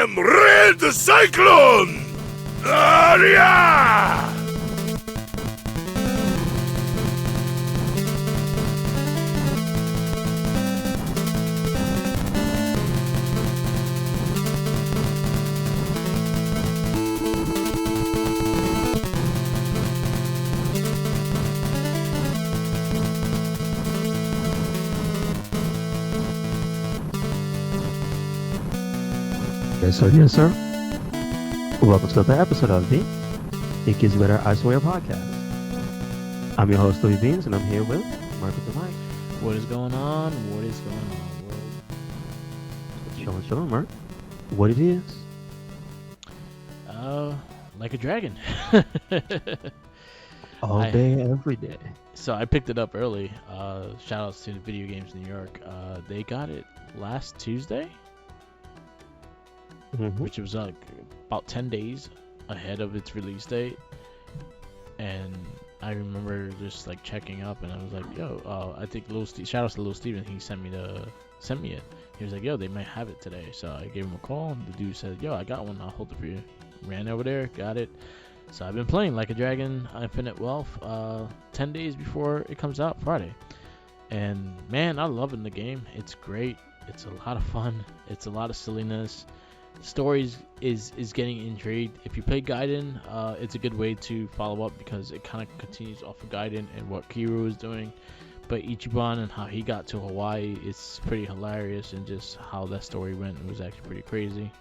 am RedCyclone! Aria! Yes, sir. Welcome to another episode of the It Gets Better, I Swear podcast. I'm your host, Louis Beans, and I'm here with Mark with the mic. What is going on? What is going on, world? Chillin', Mark. What it is? Like a dragon. All day, every day. So I picked it up early. Shout outs to the Video Games New York. They got it last Tuesday, which was like about 10 days ahead of its release date. And I remember just like checking up, and I was like, "Yo, I think shout outs to Lil Steven. He sent me it. He was like, "Yo, they might have it today." So I gave him a call, and the dude said, "Yo, I got one. I'll hold it for you." Ran over there, got it. So I've been playing Like a Dragon Infinite Wealth 10 days before it comes out Friday. And man, I'm loving the game. It's great. It's a lot of fun. It's a lot of silliness. Stories is getting intrigued. If you play Gaiden, it's a good way to follow up because it kind of continues off of Gaiden and what Kiryu is doing. But Ichiban and how he got to Hawaii is pretty hilarious, and just how that story went was actually pretty crazy.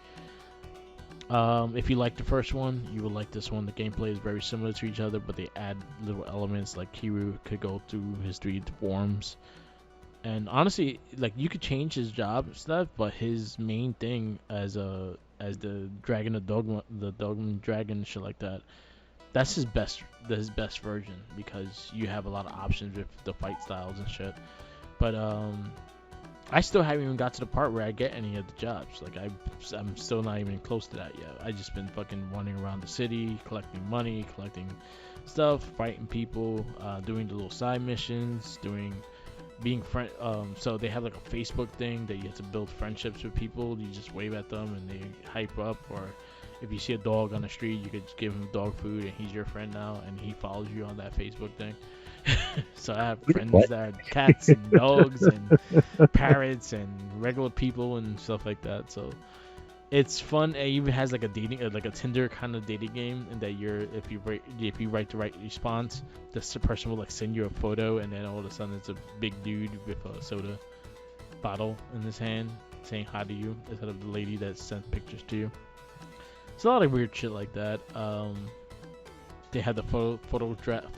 If you like the first one, you will like this one. The gameplay is very similar to each other, but they add little elements like Kiryu could go through his 3 forms. And honestly, like, you could change his job and stuff, but his main thing as the dragon, the dogma dragon, shit like that, that's his best version, because you have a lot of options with the fight styles and shit. But I still haven't even got to the part where I get any of the jobs. Like, I'm still not even close to that yet. I just been fucking running around the city, collecting money, collecting stuff, fighting people, doing the little side missions, being friend. So they have like a Facebook thing that you have to build friendships with people. You just wave at them and they hype up. Or if you see a dog on the street, you could just give him dog food and he's your friend now, and he follows you on that Facebook thing. So I have friends that are cats and dogs and parrots and regular people and stuff like that. So it's fun. It even has like a Tinder kind of dating game, and that if you write the right response, this person will like send you a photo, and then all of a sudden it's a big dude with a soda bottle in his hand saying hi to you instead of the lady that sent pictures to you. It's a lot of weird shit like that. They have the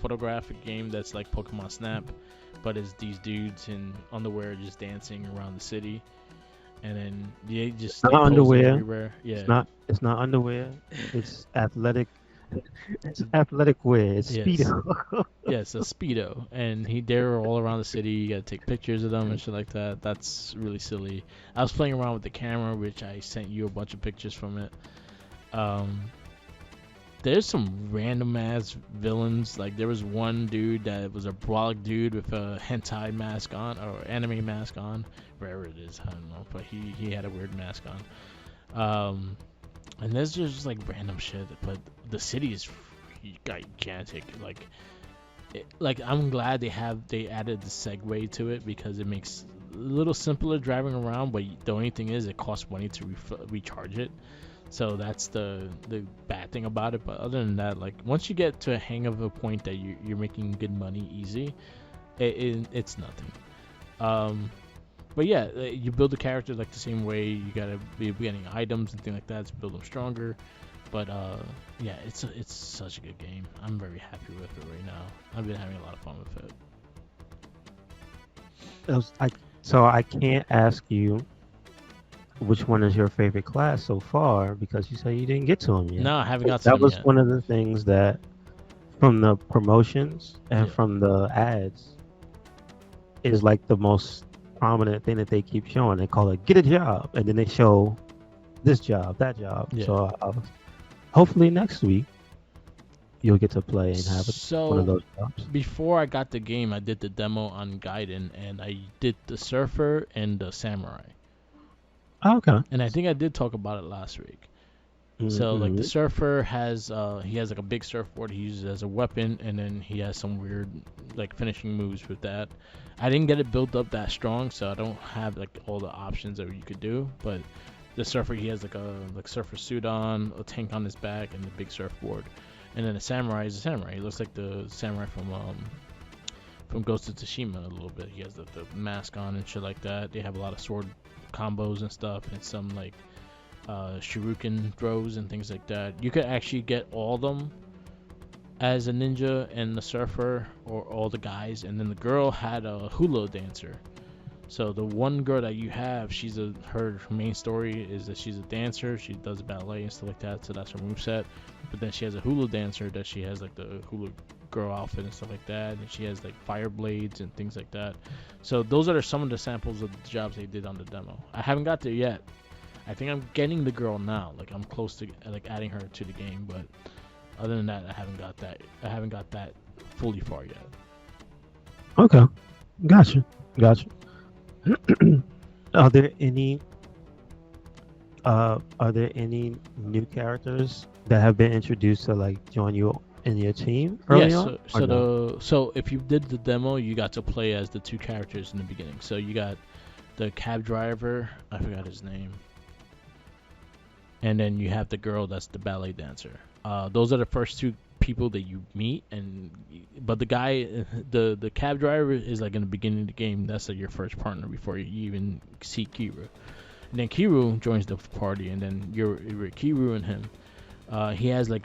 photographic game that's like Pokemon Snap, but it's these dudes in underwear just dancing around the city. And then they just not underwear. Everywhere. Yeah. It's not underwear. It's athletic. It's athletic wear. It's Speedo. Yeah, it's a Speedo, and they're all around the city. You gotta take pictures of them and shit like that. That's really silly. I was playing around with the camera, which I sent you a bunch of pictures from it. There's some random ass villains. Like, there was one dude that was a brolic dude with a hentai mask on, or anime mask on, wherever it is, I don't know, but he had a weird mask on. And there's just like random shit, but the city is gigantic. Like I'm glad they added the Segway to it, because it makes it a little simpler driving around, but the only thing is it costs money to recharge it. So that's the bad thing about it. But other than that, like, once you get to a hang of a point that you're making good money easy, it's nothing. But yeah, you build the character like the same way. You gotta be getting items and things like that to build them stronger. But yeah, it's such a good game. I'm very happy with it right now. I've been having a lot of fun with it. So I can't ask you which one is your favorite class so far, because you say you didn't get to them yet. No, I haven't got to them yet. That was one of the things that, from the promotions and from the ads, is like the most prominent thing that they keep showing. They call it "get a job," and then they show this job, that job. Yeah. So hopefully next week you'll get to play and have one of those jobs. Before I got the game, I did the demo on Gaiden, and I did the Surfer and the Samurai. Okay. And I think I did talk about it last week. So like the Mm-hmm. surfer has he has like a big surfboard he uses as a weapon, and then he has some weird like finishing moves with that. I didn't get it built up that strong, so I don't have like all the options that you could do. But the surfer, he has like a like surfer suit on, a tank on his back, and the big surfboard. And then the samurai is a samurai. He looks like the samurai from Ghost of Tsushima a little bit. He has the mask on and shit like that. They have a lot of sword combos and stuff, and some like shuriken throws and things like that. You could actually get all of them as a ninja and the surfer, or all the guys. And then the girl had a hula dancer. So the one girl that you have, her main story is that she's a dancer. She does ballet and stuff like that. So that's her moveset. But then she has a hula dancer that she has like the hula girl outfit and stuff like that. And she has like fire blades and things like that. So those are some of the samples of the jobs they did on the demo. I haven't got there yet. I think I'm getting the girl now. Like I'm close to like adding her to the game, but other than that, I haven't got that. I haven't got that fully far yet. Okay. Gotcha. Gotcha. Are there any new characters that have been introduced to like join you in your team early Yes. on? So if you did the demo, you got to play as the two characters in the beginning. So you got the cab driver. I forgot his name. And then you have the girl that's the ballet dancer. Those are the first two people that you meet, but the guy, the cab driver is like in the beginning of the game. That's like your first partner before you even see Kiru. And then Kiru joins the party, and then you're Kiru and him. He has like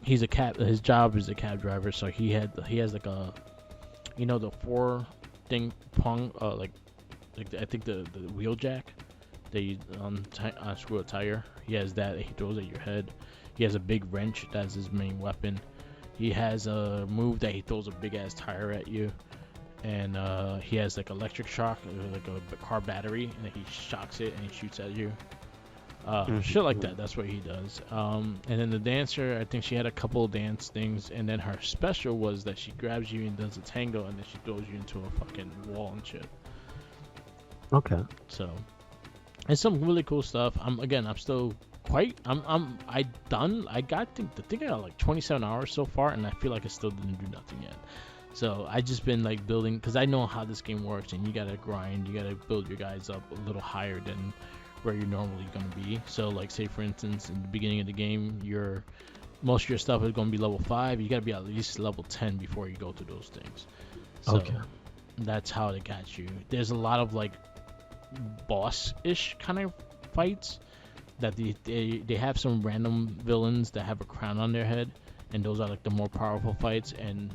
he's a cab. His job is a cab driver, so he has like a, the four thing pong like I think the wheel jack that you unscrew a tire. He has that he throws at your head. He has a big wrench that's his main weapon. He has a move that he throws a big ass tire at you, and he has like electric shock, like a car battery, and he shocks it and he shoots at you. Shit like that. That's what he does. And then the dancer, I think she had a couple of dance things, and then her special was that she grabs you and does a tango, and then she throws you into a fucking wall and shit. Okay. So it's some really cool stuff. I'm still I think I got like 27 hours so far, and I feel like I still didn't do nothing yet. So I just been like building, because I know how this game works, and you gotta grind, you gotta build your guys up a little higher than where you're normally gonna be. So like, say for instance, in the beginning of the game, most of your stuff is gonna be level 5. You gotta be at least level 10 before you go to those things. So Okay. that's how they got you. There's a lot of like boss-ish kind of fights that they have some random villains that have a crown on their head, and those are like the more powerful fights. And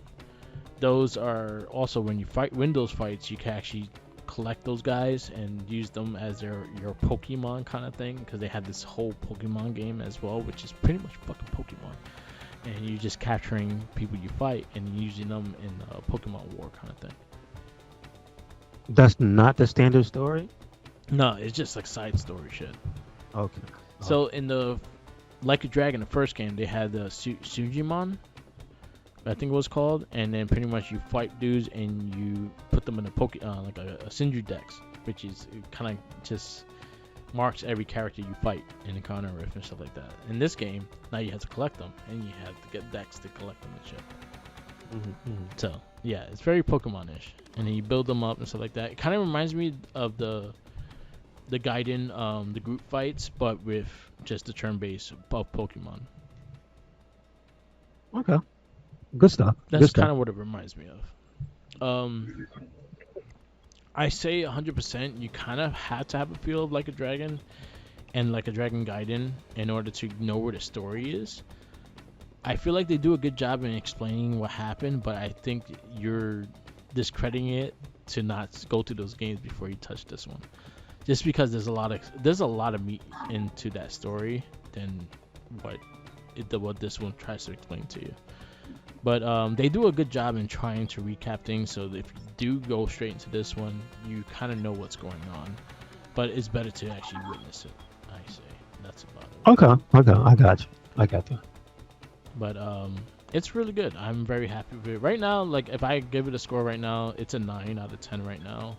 those are also, when you win those fights, you can actually collect those guys and use them as your Pokemon kind of thing, because they have this whole Pokemon game as well, which is pretty much fucking Pokemon, and you're just capturing people you fight and using them in a Pokemon War kind of thing. That's not the standard story? No, it's just like side story shit. Okay. So in the Like a Dragon, the first game, they had the Sujimon, I think it was called, and then pretty much you fight dudes and you put them in a like a Sindri Dex, which is kind of just marks every character you fight in encounter with and stuff like that. In this game, now you have to collect them, and you have to get Dex to collect them and shit. So yeah, it's very Pokemon-ish, and then you build them up and stuff like that. It kind of reminds me of the Gaiden, the group fights, but with just the turn-based of Pokemon. Okay. Good stuff. That's kind of what it reminds me of. I say 100%. You kind of have to have a feel of Like a Dragon and Like a Dragon Gaiden in order to know where the story is. I feel like they do a good job in explaining what happened, but I think you're discrediting it to not go to those games before you touch this one. Just because there's a lot of meat into that story than what this one tries to explain to you. But they do a good job in trying to recap things, so that if you do go straight into this one, you kind of know what's going on. But it's better to actually witness it, I say. That's about it. Okay. I got you. But it's really good. I'm very happy with it. Right now, like, if I give it a score right now, it's a 9 out of 10 right now.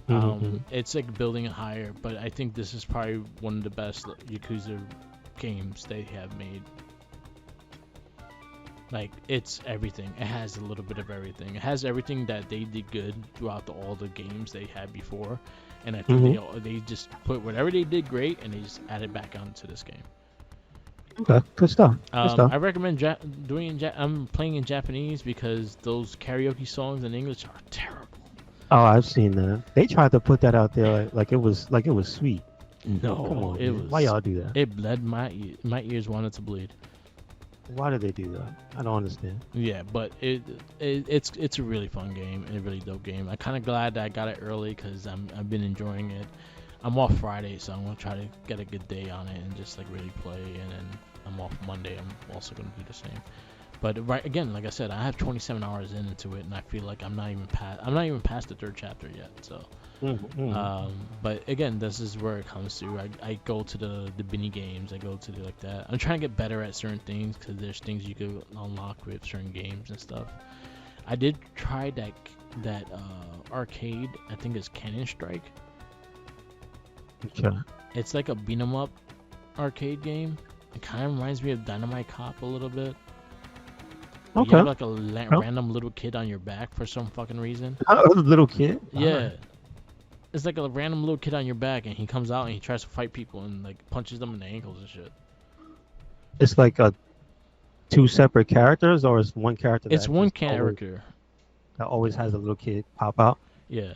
It's like building it higher, but I think this is probably one of the best Yakuza games they have made. Like, it's everything. It has a little bit of everything. It has everything that they did good throughout all the games they had before, and I think they just put whatever they did great, and they just added back onto this game. Okay, good stuff. I recommend I'm playing in Japanese because those karaoke songs in English are terrible. Oh, I've seen that. They tried to put that out there like it was sweet. No, come on, it was. Why y'all do that? It bled my ears wanted to bleed. Why did they do that? I don't understand. Yeah, but it's a really fun game, a really dope game. I'm kind of glad that I got it early because I've been enjoying it. I'm off Friday, so I'm gonna try to get a good day on it and just like really play. And then I'm off Monday. I'm also gonna do the same. But right again, like I said, I have 27 hours into it, and I feel like I'm not even past the third chapter yet. So, but again, this is where it comes to. I go to the mini games. I go to like that. I'm trying to get better at certain things because there's things you can unlock with certain games and stuff. I did try that arcade. I think it's Cannon Strike. Okay. It's like a beat 'em up arcade game. It kind of reminds me of Dynamite Cop a little bit. Okay. You have like a random little kid on your back for some fucking reason. A little kid? Yeah. It's like a random little kid on your back, and he comes out and he tries to fight people and like punches them in the ankles and shit. It's like two separate characters, or it's one character? It's one character that always has a little kid pop out. Yeah.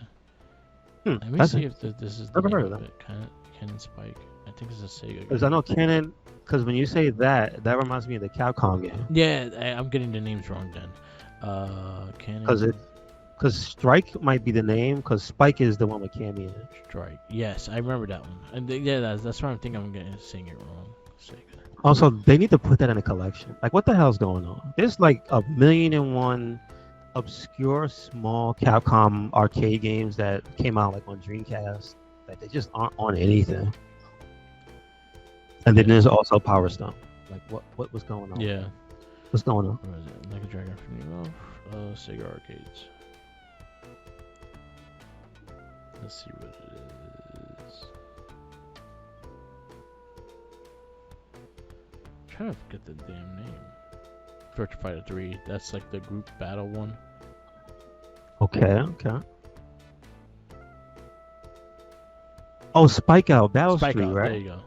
Let me see if this is the name of it. Cannon Spike. I think it's a Sega game. Because I know Cannon. Because when you say that reminds me of the Capcom game. Yeah, I'm getting the names wrong then. Cannon. Because Strike might be the name. Because Spike is the one with Cammy in it. Strike. Yes, I remember that one. And that's why I'm thinking I'm getting saying it wrong. Sega. Also, they need to put that in a collection. Like, what the hell's going on? There's like 1,000,001 obscure small Capcom arcade games that came out like on Dreamcast that they just aren't on anything. And then there's also Power Stone. Like, what was going on? Yeah. What's going on? What is it? Like a Dragon from Sega Arcades. Let's see what it is. I'm trying to forget the damn name. Virtua Fighter 3. That's like the group battle one. Okay. Oh, Spike Out Battle Street, right? There you go.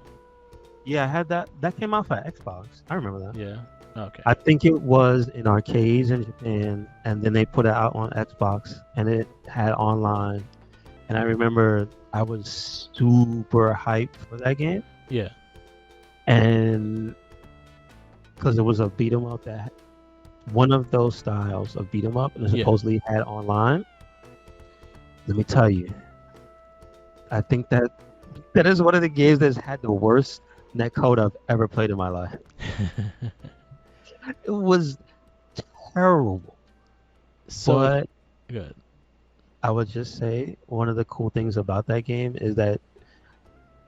Yeah, I had that. That came out for Xbox. I remember that. Yeah. Okay. I think it was in arcades in Japan, and then they put it out on Xbox, and it had online. And I remember I was super hyped for that game. Yeah. And because it was a beat 'em up that one of those styles of beat 'em up, and supposedly had online. Let me tell you, I think that is one of the games that's had the worst netcode I've ever played in my life. It was terrible. But good. I would just say one of the cool things about that game is that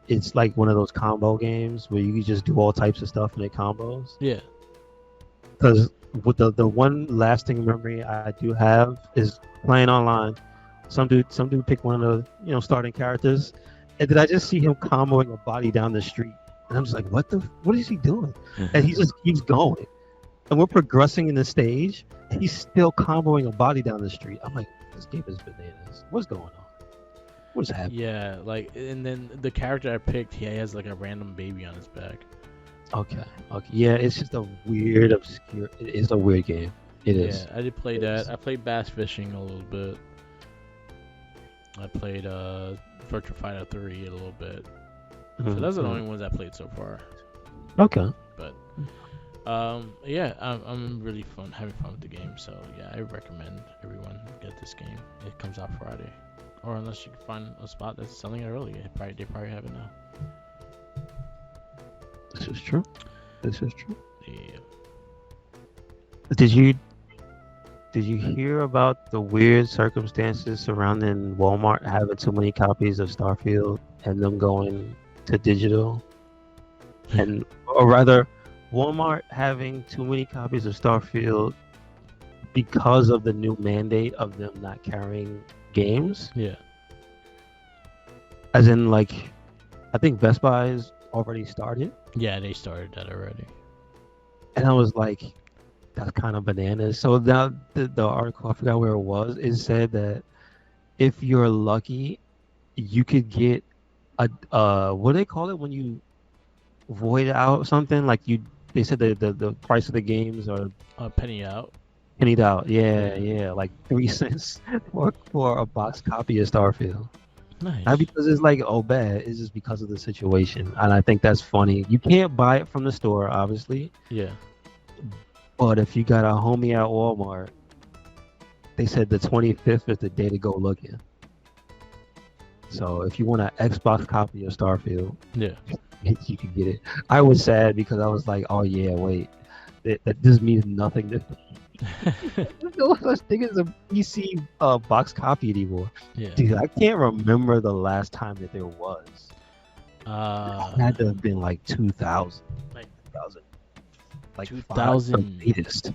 it's like one of those combo games where you can just do all types of stuff in the combos. Yeah. Because with the one lasting memory I do have is playing online. Some dude picked one of the starting characters, and then I just see him comboing a body down the street, and I'm just like, what is he doing? And he just keeps going, and we're progressing in the stage, and he's still comboing a body down the street. I'm like, this game is bananas. What's going on? What's happening? Yeah, like, and then the character I picked, he has like a random baby on his back. Okay. Yeah, it's just a weird, obscure. It's a weird game. It is. Yeah, I did play that. I played Bass Fishing a little bit. I played Virtua Fighter 3 a little bit. So those are the only ones I played so far. Okay. But yeah, I'm really having fun with the game. So yeah, I recommend everyone get this game. It comes out Friday, or unless you can find a spot that's selling it early, they probably have it now. This is true. Yeah. Did you hear about the weird circumstances surrounding Walmart having too many copies of Starfield and them going to digital? Or rather, Walmart having too many copies of Starfield because of the new mandate of them not carrying games. Yeah. As in, like, I think Best Buy's already started, Yeah, they started that already. and I was like, that's kind of bananas. So now the article, I forgot where it was. It said that if you're lucky, you could get a what do they call it when you void out something? Like they said the price of the games are Penny out. pennied out. Yeah. Yeah, like 3 cents for a box copy of Starfield. Nice. Not because it's like bad. It's just because of the situation, and I think that's funny. You can't buy it from the store, obviously, Yeah. but if you got a homie at Walmart, they said the 25th is the day to go looking. So if you want an Xbox copy of Starfield, Yeah. you can get it. I was sad because I was like, oh yeah, wait, that just means nothing to There's no such thing as a PC box copy anymore. Yeah. Dude, I can't remember the last time that there was. It had to have been like 2000. Like 2000. Like 2000. The latest.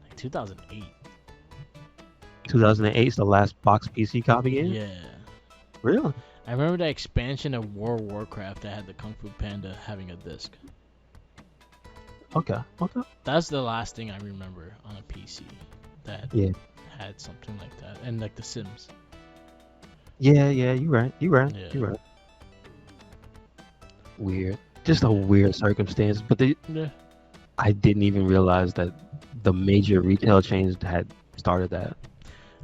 Like 2008. 2008 is the last box PC copy game? Yeah. Really? I remember that expansion of World of Warcraft that had the Kung Fu Panda having a disc. Okay. That's the last thing I remember on a PC that Yeah. had something like that. And like The Sims. Yeah, you're right. Yeah. You're right. Weird. Just a weird circumstance. But Yeah. I didn't even realize that the major retail chains had started that.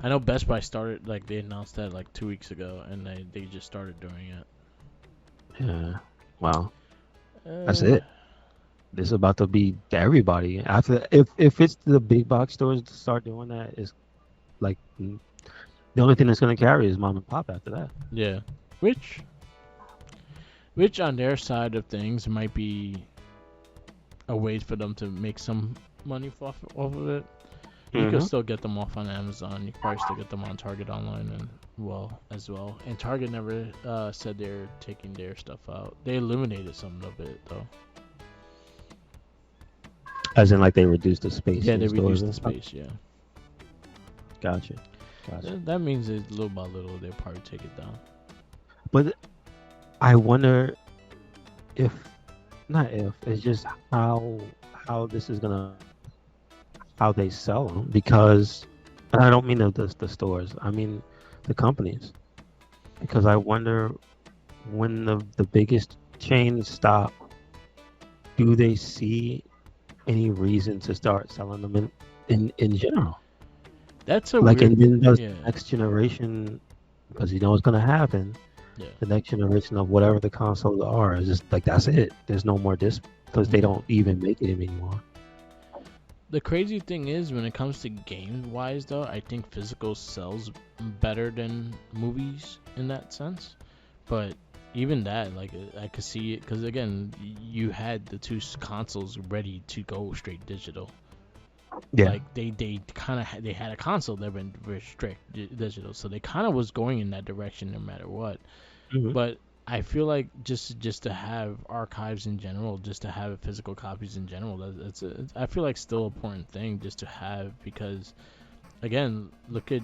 I know Best Buy started, like, they announced that like 2 weeks ago, and they just started doing it. Yeah. Wow. That's it. This is about to be to everybody. After if it's the big box stores to start doing that, it's like the only thing that's gonna carry is mom and pop after that. Yeah. Which on their side of things might be a way for them to make some money off of it. You can still get them off on Amazon. You can probably still get them on Target online as well. And Target never said they're taking their stuff out. They eliminated some of it though. As in, like, they reduced the space. Yeah, in they stores reduced the and stuff? space. Yeah. Gotcha. That means that little by little they'll probably take it down. But I wonder if, not if, it's just how this is gonna, how they sell them, because, and I don't mean the stores, I mean the companies, because I wonder when the biggest chains stop, do they see any reason to start selling them in general? That's a Like, weird, and then does yeah. the next generation, because you know what's gonna happen. Yeah. The next generation of whatever the consoles are is just like, that's it. There's no more disc because they don't even make it anymore. The crazy thing is, when it comes to game wise though, I think physical sells better than movies in that sense. But even that, like, I could see it because again, you had the two consoles ready to go straight digital. Yeah. Like they kind of they had a console that went very strict digital, so they kind of was going in that direction no matter what. Mhm. But I feel like just to have archives in general, just to have physical copies in general, I feel like still an important thing just to have, because again, look at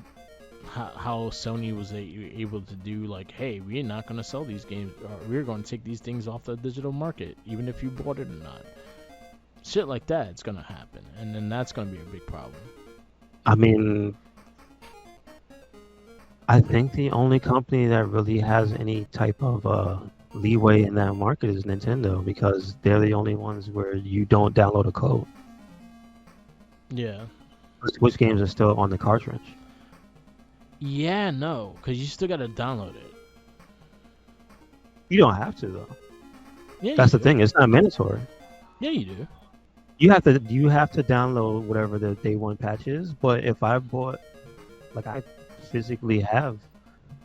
how Sony was able to do, like, hey, we're not going to sell these games, or we're going to take these things off the digital market, even if you bought it or not. Shit like that, it's going to happen, and then that's going to be a big problem. I mean, I think the only company that really has any type of leeway in that market is Nintendo, because they're the only ones where you don't download a code. Yeah. Which games are still on the cartridge? Yeah, no, because you still got to download it. You don't have to, though. Yeah, That's you the thing. It's not mandatory. Yeah, you do. You have to download whatever the day one patch is. But if I bought, like, I physically have.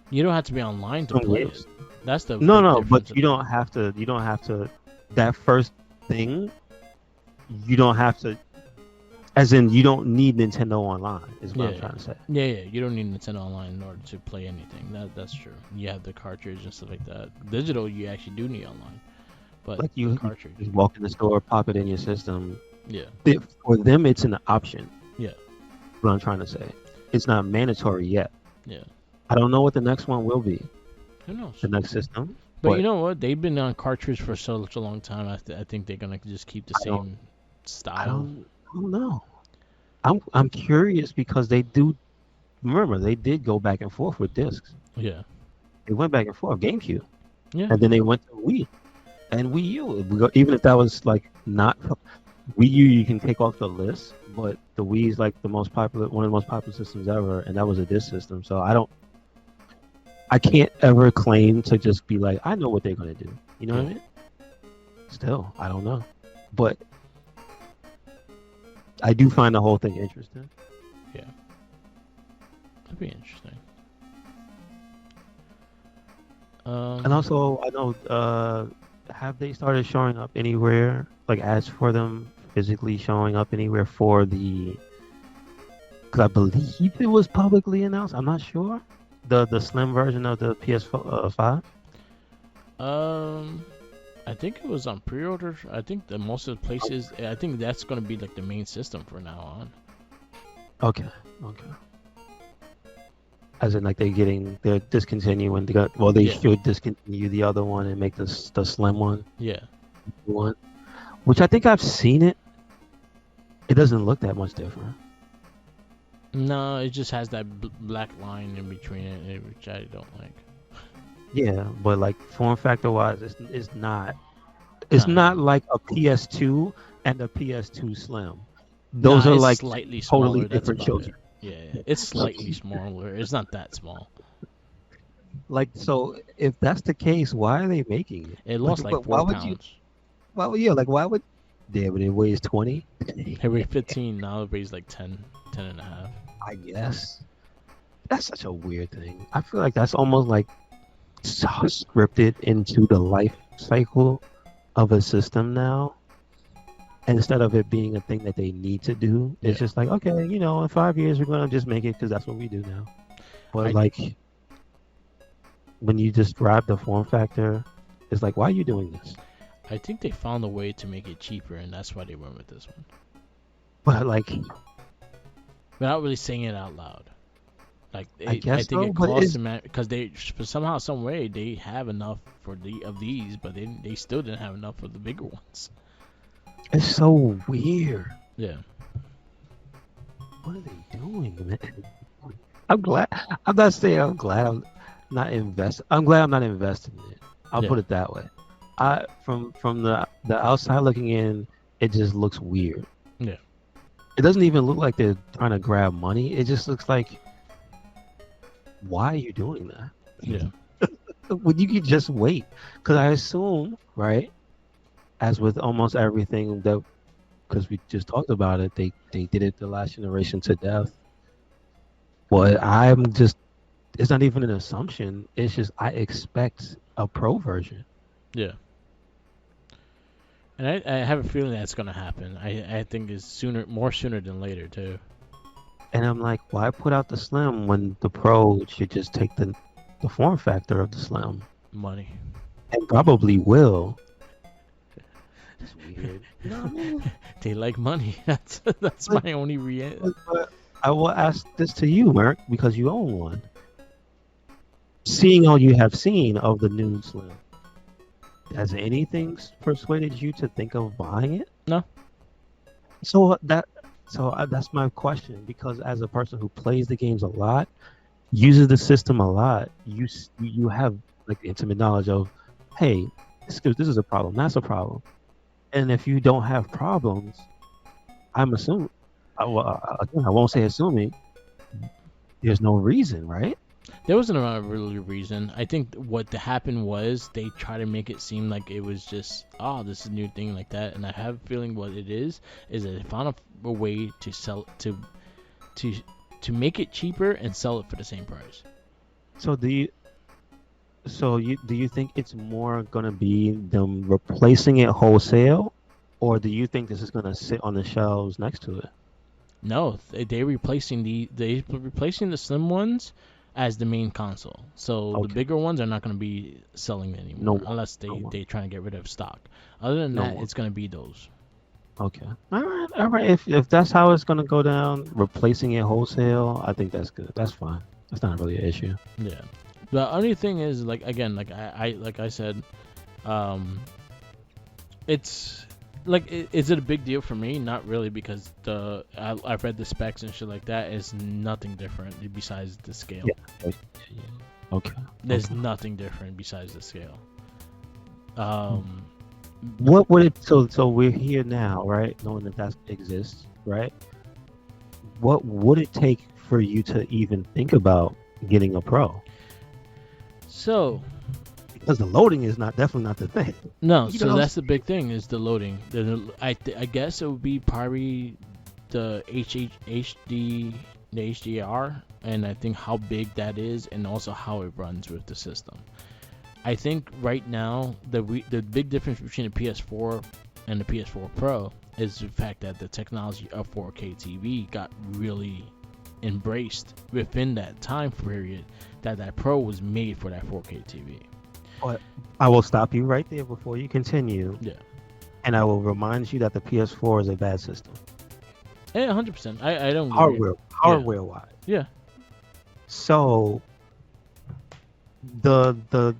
You don't have to be online to play it. That's the No, big but difference. you don't have to. You don't have to. That first thing, you don't have to. As in, you don't need Nintendo Online. Is what I'm trying to say. Yeah, you don't need Nintendo Online in order to play anything. That's true. You have the cartridge and stuff like that. Digital, you actually do need online. But Like, you cartridge. just walk in the store, pop it in your system. Yeah. For them, it's an option. Yeah. What I'm trying to say, it's not mandatory yet. Yeah. I don't know what the next one will be. Who knows? the next system. But you know what? They've been on cartridge for such a long time. I think they're gonna just keep the same style. I don't know. I'm curious because they do. Remember, they did go back and forth with discs. Yeah. They went back and forth. GameCube. Yeah. And then they went to Wii and Wii U. Even if that was like not Wii U, you can take off the list. But the Wii is like one of the most popular systems ever, and that was a disc system. So I can't ever claim to just be like, I know what they're gonna do. You know what I mean? Still, I don't know, but I do find the whole thing interesting. Yeah, that'd be interesting. And also, I know, have they started showing up anywhere, like ads for them physically showing up anywhere for the? Because I believe it was publicly announced. I'm not sure. The slim version of the PS5. I think it was on pre-order. I think that most of the places. I think that's gonna be like the main system from now on. Okay. As in, like they're discontinuing. They should discontinue the other one and make the slim one. Yeah. One, which I think I've seen it. It doesn't look that much different. No, it just has that black line in between it, which I don't like. Yeah, but like form factor wise, it's not. It's not like a PS2 and a PS2 Slim. Those are like slightly totally smaller, different children. Yeah, it's slightly smaller. It's not that small. Like, so if that's the case, why are they making it? It lost like 4 pounds. Why would damn it weighs 20? It weighed 15, now it weighs like 10 and a half. I guess. That's such a weird thing. I feel like that's almost like so scripted into the life cycle of a system now. And instead of it being a thing that they need to do, it's just like, okay, in 5 years we're gonna just make it because that's what we do now. But like, when you describe the form factor, it's like, why are you doing this? I think they found a way to make it cheaper, and that's why they went with this one. But like, without really saying it out loud. Like, I think it costs them because they somehow, some way, they have enough for these, but they still didn't have enough for the bigger ones. It's so weird. Yeah. What are they doing, man? I'm glad. I'm not saying I'm glad I'm not invested. I'm glad I'm not invested in it. I'll put it that way. From the outside looking in, it just looks weird. Yeah. It doesn't even look like they're trying to grab money. It just looks like, why are you doing that? Yeah. When you could just wait. Because I assume, right, as with almost everything that, because we just talked about it, they did it the last generation to death. But it's not even an assumption. It's just I expect a pro version. Yeah. And I have a feeling that's going to happen. I think it's more sooner than later, too. And I'm like, why put out the Slim when the Pro should just take the form factor of the Slim? Money. And probably will. It's weird. You know what I mean? They like money. That's my only reaction. I will ask this to you, Merc, because you own one. Seeing all you have seen of the new Slim, has anything persuaded you to think of buying it? No. So that's my question, because as a person who plays the games a lot, uses the system a lot, you have like intimate knowledge of, hey, this is a problem, that's a problem. And if you don't have problems, I'm assuming, again, I won't say assuming, there's no reason, right? There wasn't a really reason. I think what happened was they try to make it seem like it was just, this is a new thing like that. And I have a feeling what it is that they found a way to sell to make it cheaper and sell it for the same price. So do you think it's more gonna be them replacing it wholesale, or do you think this is gonna sit on the shelves next to it? No, they're replacing the slim ones as the main console. So the bigger ones are not going to be selling anymore unless they trying to get rid of stock. Other than that, it's going to be those. Okay. All right. If that's how it's going to go down, replacing it wholesale, I think that's good. That's fine. That's not really an issue. Yeah. The only thing is, like, again, like I said, it's like, is it a big deal for me? Not really, because I've read the specs and shit like that. It's nothing different besides the scale. Yeah. Okay. There's Okay. nothing different besides the scale. What would it? So we're here now, right? Knowing that exists, right? What would it take for you to even think about getting a Pro? So Because the loading is definitely not the thing. no, You so know? that's the big thing, is the loading. I guess it would be probably the HD, the HDR, and I think how big that is, and also how it runs with the system. I think right now the big difference between the PS4 and the PS4 Pro is the fact that the technology of 4K TV got really embraced within that time period, that Pro was made for that 4K TV. But I will stop you right there before you continue. Yeah. And I will remind you that the PS4 is a bad system. Yeah, 100%. I don't agree. Hardware wise. Yeah. So the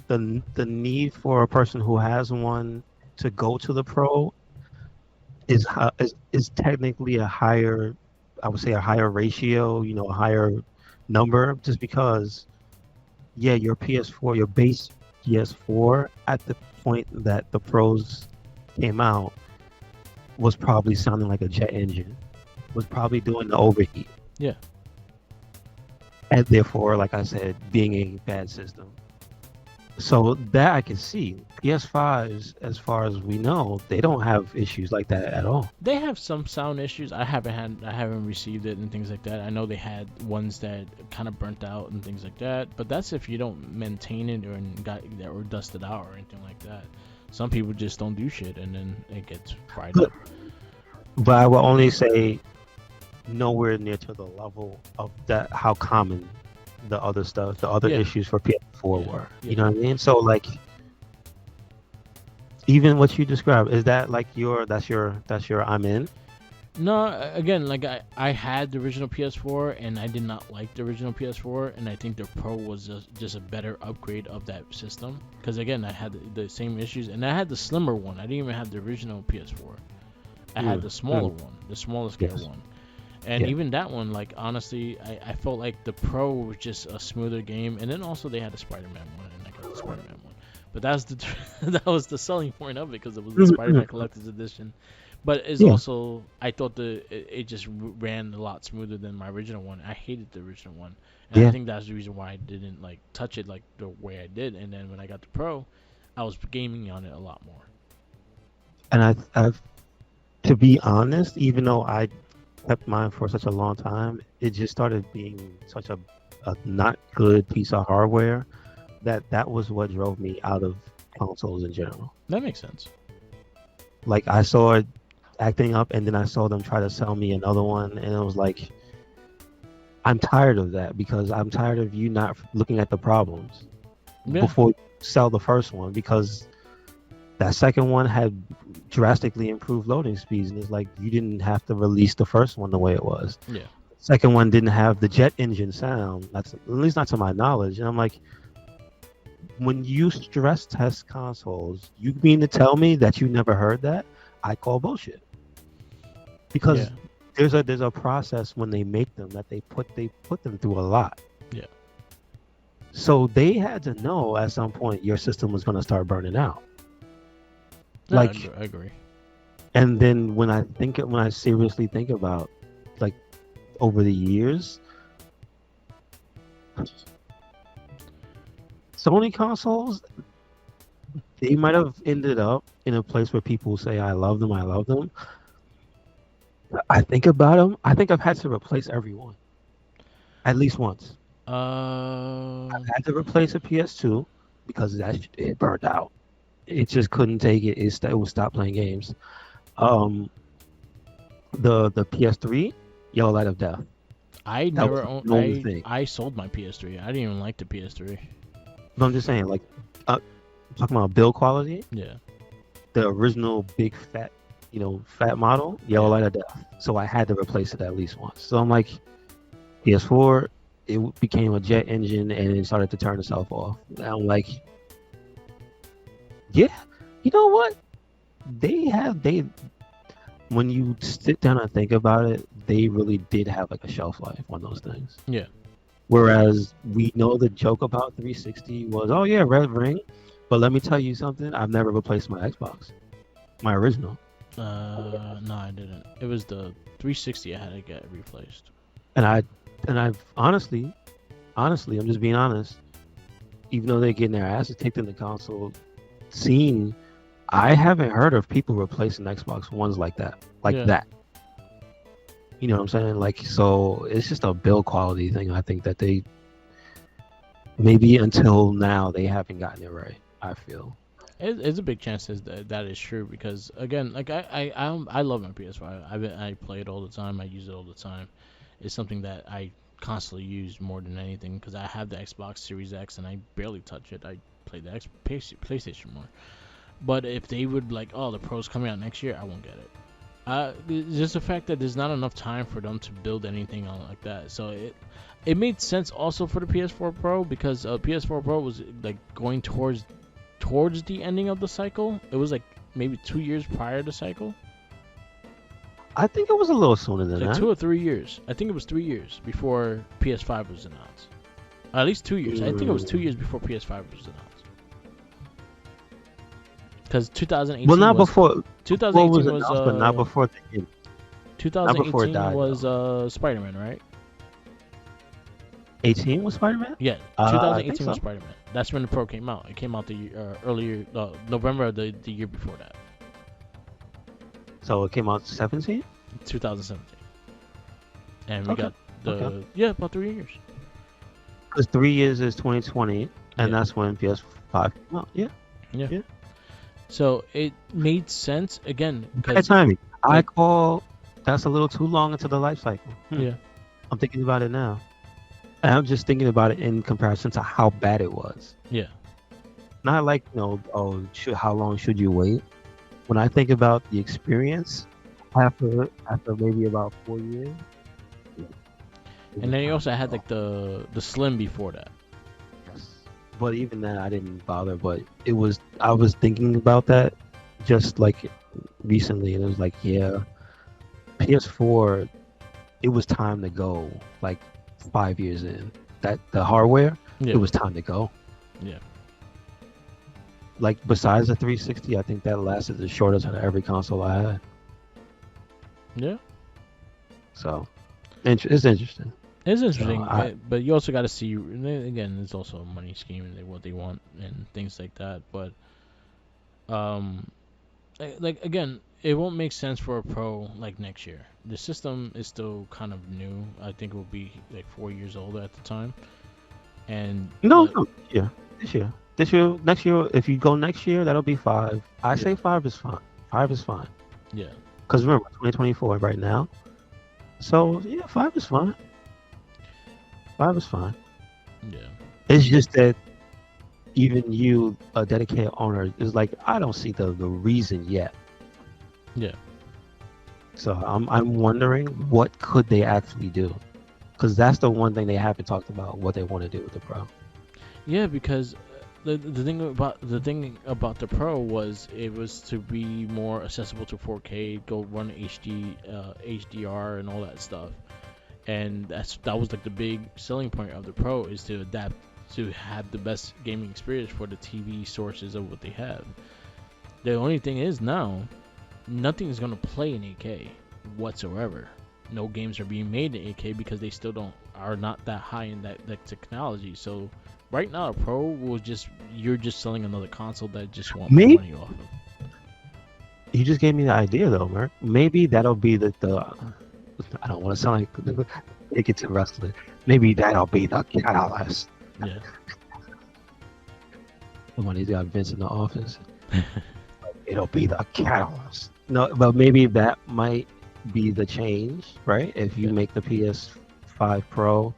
need for a person who has one to go to the Pro is technically a higher, I would say a higher ratio, a higher number, just because your PS4, your base PS4 at the point that the Pros came out was probably sounding like a jet engine, was probably doing the overheat. Yeah. And therefore, like I said, being a bad system. So that I can see. PS5s, as far as we know, they don't have issues like that at all. They have some sound issues. I haven't received it and things like that. I know they had ones that kind of burnt out and things like that, but that's if you don't maintain it or dust it out or anything like that. Some people just don't do shit, and then it gets fried up. But I will only say nowhere near to the level of that, how common the other stuff, the other issues for PS4 were. You know what I mean? So like, even what you described, is that like that's your I'm in? No, again, like I had the original PS4 and I did not like the original PS4, and I think the Pro was just a better upgrade of that system. Because again, I had the same issues, and I had the slimmer one. I didn't even have the original PS4. I had the smaller one, the smaller scale one. And even that one, like, honestly, I felt like the Pro was just a smoother game. And then also they had a Spider-Man one, and I got the Spider-Man one. But that was the selling point of it, because it was the Spider-Man Collector's Edition. But it's also, I thought it just ran a lot smoother than my original one. I hated the original one. And I think that's the reason why I didn't, like, touch it like the way I did. And then when I got the Pro, I was gaming on it a lot more. And I've to be honest, even though I kept mine for such a long time, it just started being such a not good piece of hardware that was what drove me out of consoles in general. That makes sense. Like, I saw it acting up, and then I saw them try to sell me another one, and it was like, I'm tired of that, because I'm tired of you not looking at the problems before you sell the first one, because that second one had drastically improved loading speeds, and it's like, you didn't have to release the first one the way it was. Yeah. Second one didn't have the jet engine sound, at least not to my knowledge. And I'm like, when you stress test consoles, you mean to tell me that you never heard that? I call bullshit. Because there's a process when they make them that they put them through a lot. Yeah. So they had to know at some point your system was going to start burning out. No, Like, I agree. And then when I seriously think about, like, over the years, Sony consoles, they might have ended up in a place where people say, I love them. I think about them. I think I've had to replace everyone at least once. I've had to replace a PS2 because it burned out. It just couldn't take it. It would stop playing games. The PS3, Yellow Light of Death. I never owned. I sold my PS3. I didn't even like the PS3. But I'm just saying, like, talking about build quality. Yeah. The original big fat model, Yellow Light of Death. So I had to replace it at least once. So I'm like, PS4, it became a jet engine and it started to turn itself off. And I'm like, yeah, you know what? They when you sit down and think about it, they really did have like a shelf life on those things. Yeah. Whereas we know the joke about 360 was, oh yeah, red ring. But let me tell you something, I've never replaced my Xbox, my original. No, I didn't. It was the 360 I had to get replaced. And I've honestly, I'm just being honest. Even though they're getting their asses kicked in the console scene, I haven't heard of people replacing Xbox Ones like that, Yeah. that. You know what I'm saying? Like, so it's just a build quality thing. I think that they maybe until now they haven't gotten it right. I feel. It's a big chance that is true because again, like I love my PS5. I play it all the time. I use it all the time. It's something that I constantly use more than anything because I have the Xbox Series X and I barely touch it. I play the PlayStation more. But if they would like, oh, the Pro's coming out next year, I won't get it. It's just the fact that there's not enough time for them to build anything on like that. So it made sense also for the PS4 Pro because PS4 Pro was like going towards the ending of the cycle. It was like maybe 2 years prior to the cycle. I think it was a little sooner than Like that. 2 or 3 years. I think it was 3 years before PS5 was announced. At least 2 years. I think it was 2 years before PS5 was announced. Because 2018. Well, not was, before. 2018 was was announced, but not before the end. 2018 before it died, was Spider-Man, right? 18 was Spider-Man? Yeah, I 2018 think was so. Spider-Man. That's when the Pro came out. It came out the year, earlier, November of the year before that, So it came out 17? 2017. And we Okay, got the okay. about 3 years. Because 3 years is 2020, and Yeah. that's when PS5 came out. Yeah. So it made sense again. Bad 'Cause, timing. I like- call that's a little too long into the life cycle. yeah, I'm thinking about it now. And I'm just thinking about it in comparison to how bad it was. yeah, Not like, how long should you wait? When I think about the experience after maybe about 4 years. and then you also had like the Slim before that. Yes. But even that I didn't bother, but I was thinking about that just like recently, and it was like, yeah, PS4, it was time to go like 5 years in. That the hardware, Yeah, it was time to go. yeah, Like besides the 360, I think that lasted the shortest out of every console I had. yeah. So it's interesting. It's interesting, I- but you also got to see again. It's also a money scheme and what they want and things like that. But like again, it won't make sense for a Pro like next year. The system is still kind of new. I think it will be like 4 years old at the time. And No, like, no, yeah, this year, next year. If you go next year, that'll be 5. I say 5 is fine. 5 is fine. yeah, Because remember, 2024 right now. So yeah, 5 is fine. 5 is fine. yeah, It's just that even you, a dedicated owner, is like, I don't see the reason yet. yeah. So I'm wondering what could they actually do, because that's the one thing they haven't talked about, what they want to do with the Pro. Yeah, because the thing about the Pro was it was to be more accessible to 4K, go run HD, HDR, and all that stuff. And that was like the big selling point of the Pro is to adapt to have the best gaming experience for the TV sources of what they have. The only thing is now, nothing is gonna play in 8K whatsoever. No games are being made in 8K because they still are not that high in that technology. So right now, a Pro you're just selling another console that just want more Me? money off of. You just gave me the idea though, Mark. Maybe that'll be the I don't want to sound like it gets wrestling. Maybe that'll be the catalyst. Yeah, Somebody's got Vince in the office. It'll be the catalyst. No, but maybe that might be the change, right? If you Yeah. make the PS5 Pro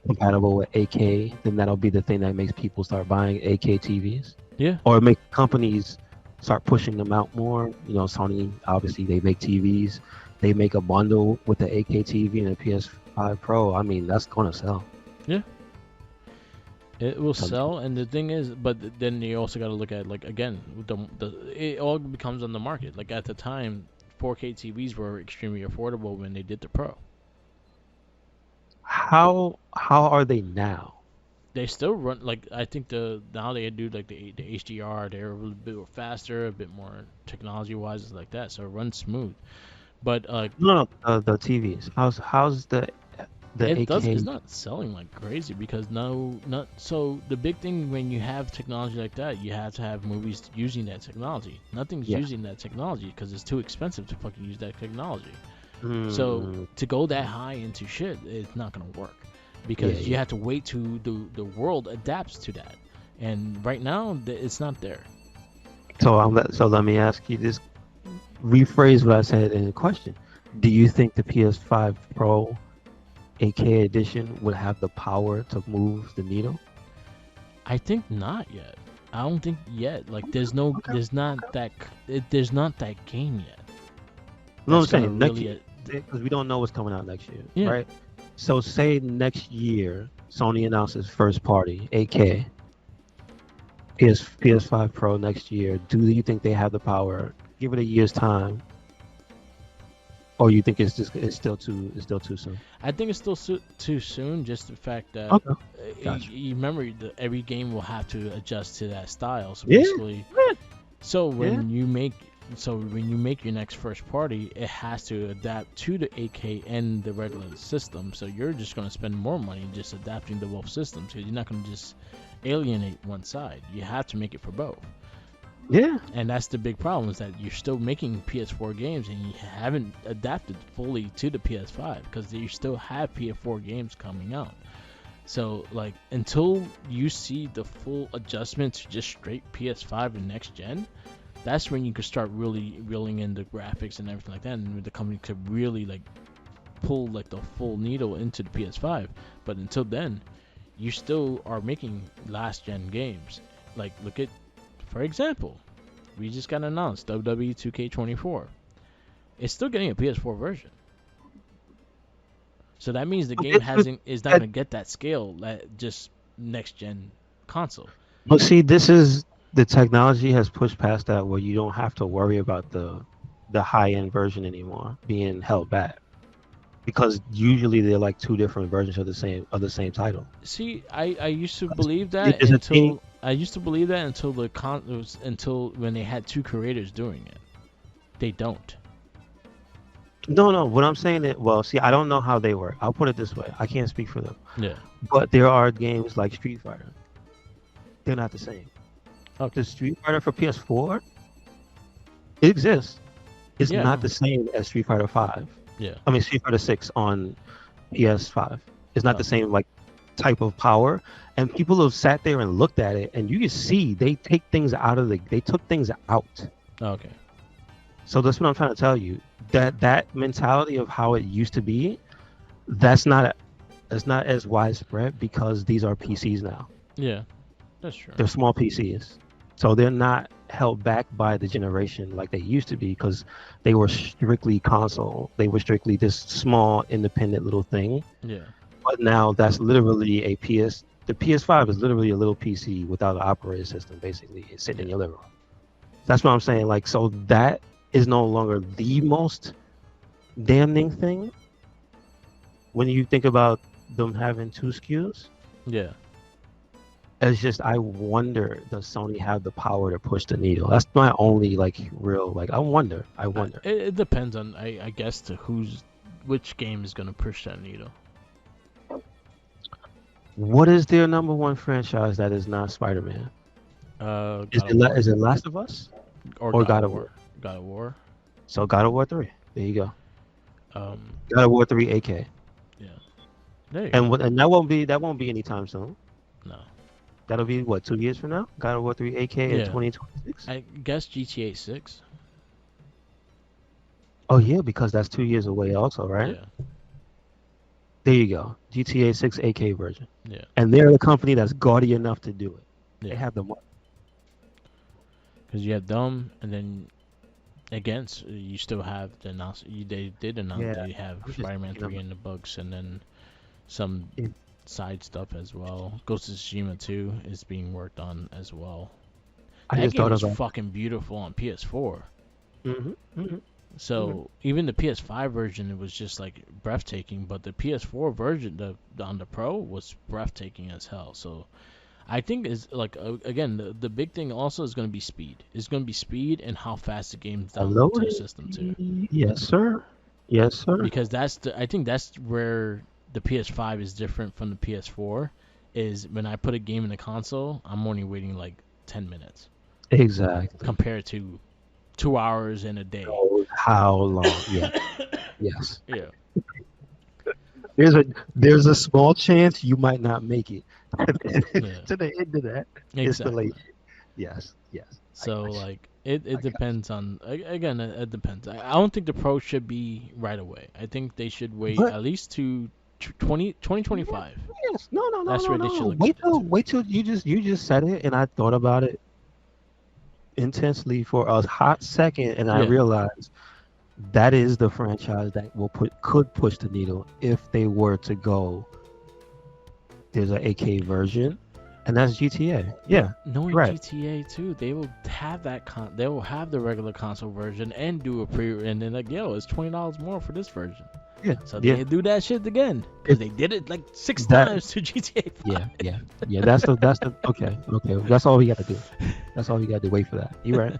compatible with 8K, then that'll be the thing that makes people start buying 8K TVs. yeah, Or make companies start pushing them out more. You know, Sony, obviously, they make TVs. They make a bundle with the 8K TV and the PS5 Pro. I mean, that's going to sell. It will Some- sell, and the thing is, but then you also got to look at, like, again, it all becomes on the market. Like, at the time, 4K TVs were extremely affordable when they did the Pro. How are they now? They still run, like, I think now they do like the HDR. They're a little bit faster, a bit more technology wise, like that. So it runs smooth. But No, the TVs. How's the it's 8K? not selling like crazy because not so the big thing when you have technology like that, you have to have movies using that technology. Nothing's Yeah. using that technology because it's too expensive to fucking use that technology. Mm, So to go that high into shit, it's not gonna work because you Yeah. have to wait to the world adapts to that, and right now it's not there. so let me ask you this. Rephrase what I said in the question. Do you think the PS5 Pro 8K edition would have the power to move the needle? I think not yet. I don't think yet. Like there's no Okay. there's not that there's not that game yet. You know That's what I'm gonna saying? Next really year, because we don't know what's coming out next year, Yeah. right? So say next year, Sony announces first party 8K PS5 Pro next year. Do you think they have the power? Give it a year's time, or you think it's still too soon? I think it's still too soon. Just the fact that Okay. Gotcha. you remember every game will have to adjust to that style. So Yeah. basically, Yeah. so when you make your next first party, it has to adapt to the 8K and the regular system. So you're just gonna spend more money just adapting to both systems because you're not gonna just alienate one side. You have to make it for both. Yeah. And that's the big problem is that you're still making PS4 games and you haven't adapted fully to the PS5 because you still have PS4 games coming out. So like until you see the full adjustment to just straight PS5 and next gen, that's when you could start really reeling in the graphics and everything like that, and the company could really like pull like the full needle into the PS5. But until then, you still are making last gen games. Like look at, for example, we just got announced WWE 2K24. It's still getting a PS4 version. So that means the game is not gonna get that scale that just next gen console. But see, this is the technology has pushed past that where you don't have to worry about the high end version anymore being held back, because usually they're like two different versions of the same title. See, I used to believe that There's a until thing- until when they had two creators doing it. They don't. No, what I'm saying is, well, see, I don't know how they work. I'll put it this way: I can't speak for them, Yeah. but there are games like Street Fighter. They're not the same. Okay. The Street Fighter for PS4, it exists. It's Yeah, I not know. the same as Street Fighter 5. Yeah. I mean, Street Fighter 6 on PS5. It's not Oh. the same like type of power. And people have sat there and looked at it, and you can see they took things out. Okay. So that's what I'm trying to tell you. That mentality of how it used to be, that's not as widespread because these are PCs now. Yeah. That's true. They're small PCs, so they're not held back by the generation like they used to be because they were strictly console. They were strictly this small independent little thing. Yeah. But now that's literally a PS. The PS5 is literally a little PC without an operating system. Basically, it's sitting in your living room. That's what I'm saying. Like, so that is no longer the most damning thing when you think about them having two SKUs. Yeah. It's just I wonder, does Sony have the power to push the needle? That's my only real I wonder. It depends on I guess to which game is gonna push that needle. What is their number one franchise that is not Spider-Man? Is it Last of Us or God of War? God of War. So God of War 3. There you go. Um. God of War 3 AK. Yeah. There you And go. and that won't be anytime soon. No. That'll be what, 2 years from now? God of War 3 AK in Yeah. 2026. I guess GTA 6. Oh yeah, because that's 2 years away also, right? Yeah. There you go. GTA 6 AK version. Yeah. And they're the company that's gaudy enough to do it. Yeah. They have the money. Because you have them, and then against you still have the announce. They did announce Yeah, they have I'm just Spider-Man thinking 3 in the books, and then some. side stuff as well. Ghost of Tsushima 2 is being worked on as well. I That just game thought was about. fucking beautiful on PS4. Mm-hmm. So even the PS5 version, it was just like breathtaking. But the PS4 version, on the Pro, was breathtaking as hell. So I think is like again the big thing also is going to be speed. It's going to be speed and how fast the games download to the system too. Yes, sir. Yes, sir. Because I think that's where the PS5 is different from the PS4. Is when I put a game in the console, I'm only waiting like 10 minutes Exactly. compared to 2 hours in a day. How long? Yeah. Yes. Yeah. There's a small chance you might not make it Yeah. to the end of that. It's Exactly. delayed. Yes. So like it depends on again it depends. I don't think the Pro should be right away. I think they should wait But- at least to 2025. Yes. No. That's where they should look Wait till you just said it, and I thought about it intensely for a hot second, and I Yeah. realized that is the franchise that could push the needle if they were to go. There's an AK version, and that's GTA. Yeah, Knowing right. GTA too, they will have they will have the regular console version and do a and then like it's $20 more for this version. Yeah, So yeah. they do that shit again because they did it like 6 That- times to GTA 5. Yeah. That's the okay. That's all we got to do. That's all we got to wait for that. You right.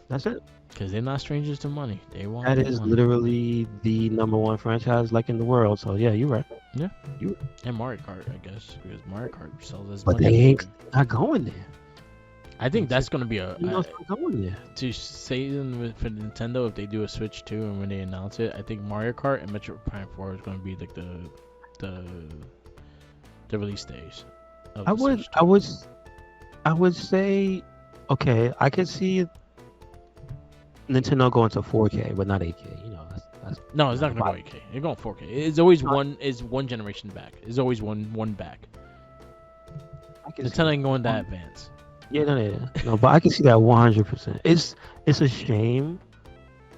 That's it. Because they're not strangers to money. They want That their is money. literally the #1 franchise like in the world. So yeah, you're right. And Mario Kart, I guess, because Mario Kart sells as But much. they as ain't anything. not going there. I think that's gonna be a You know, it's not going there. to say for Nintendo if they do a Switch 2 and when they announce it. I think Mario Kart and Metroid Prime 4 is gonna be like the release days. Of I the would Switch 2. I would say, okay, I could see Nintendo going to 4K, but not 8K. You know, that's No, it's not gonna go 8K. It's going 4K. It's always one generation back. It's always one back. I can see Nintendo ain't going that advanced. Yeah, no, but I can see that 100%. It's a shame,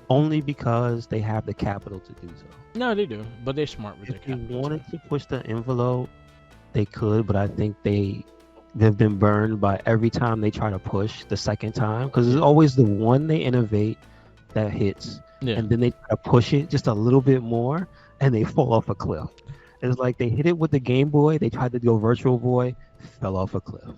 only because they have the capital to do so. No, they do, but they're smart with their If they capital. wanted to push the envelope, they could, but I think they've been burned by every time they try to push the second time, because it's always the one they innovate that hits, Yeah. and then they try to push it just a little bit more, and they fall off a cliff. It's like they hit it with the Game Boy, they tried to go Virtual Boy, fell off a cliff.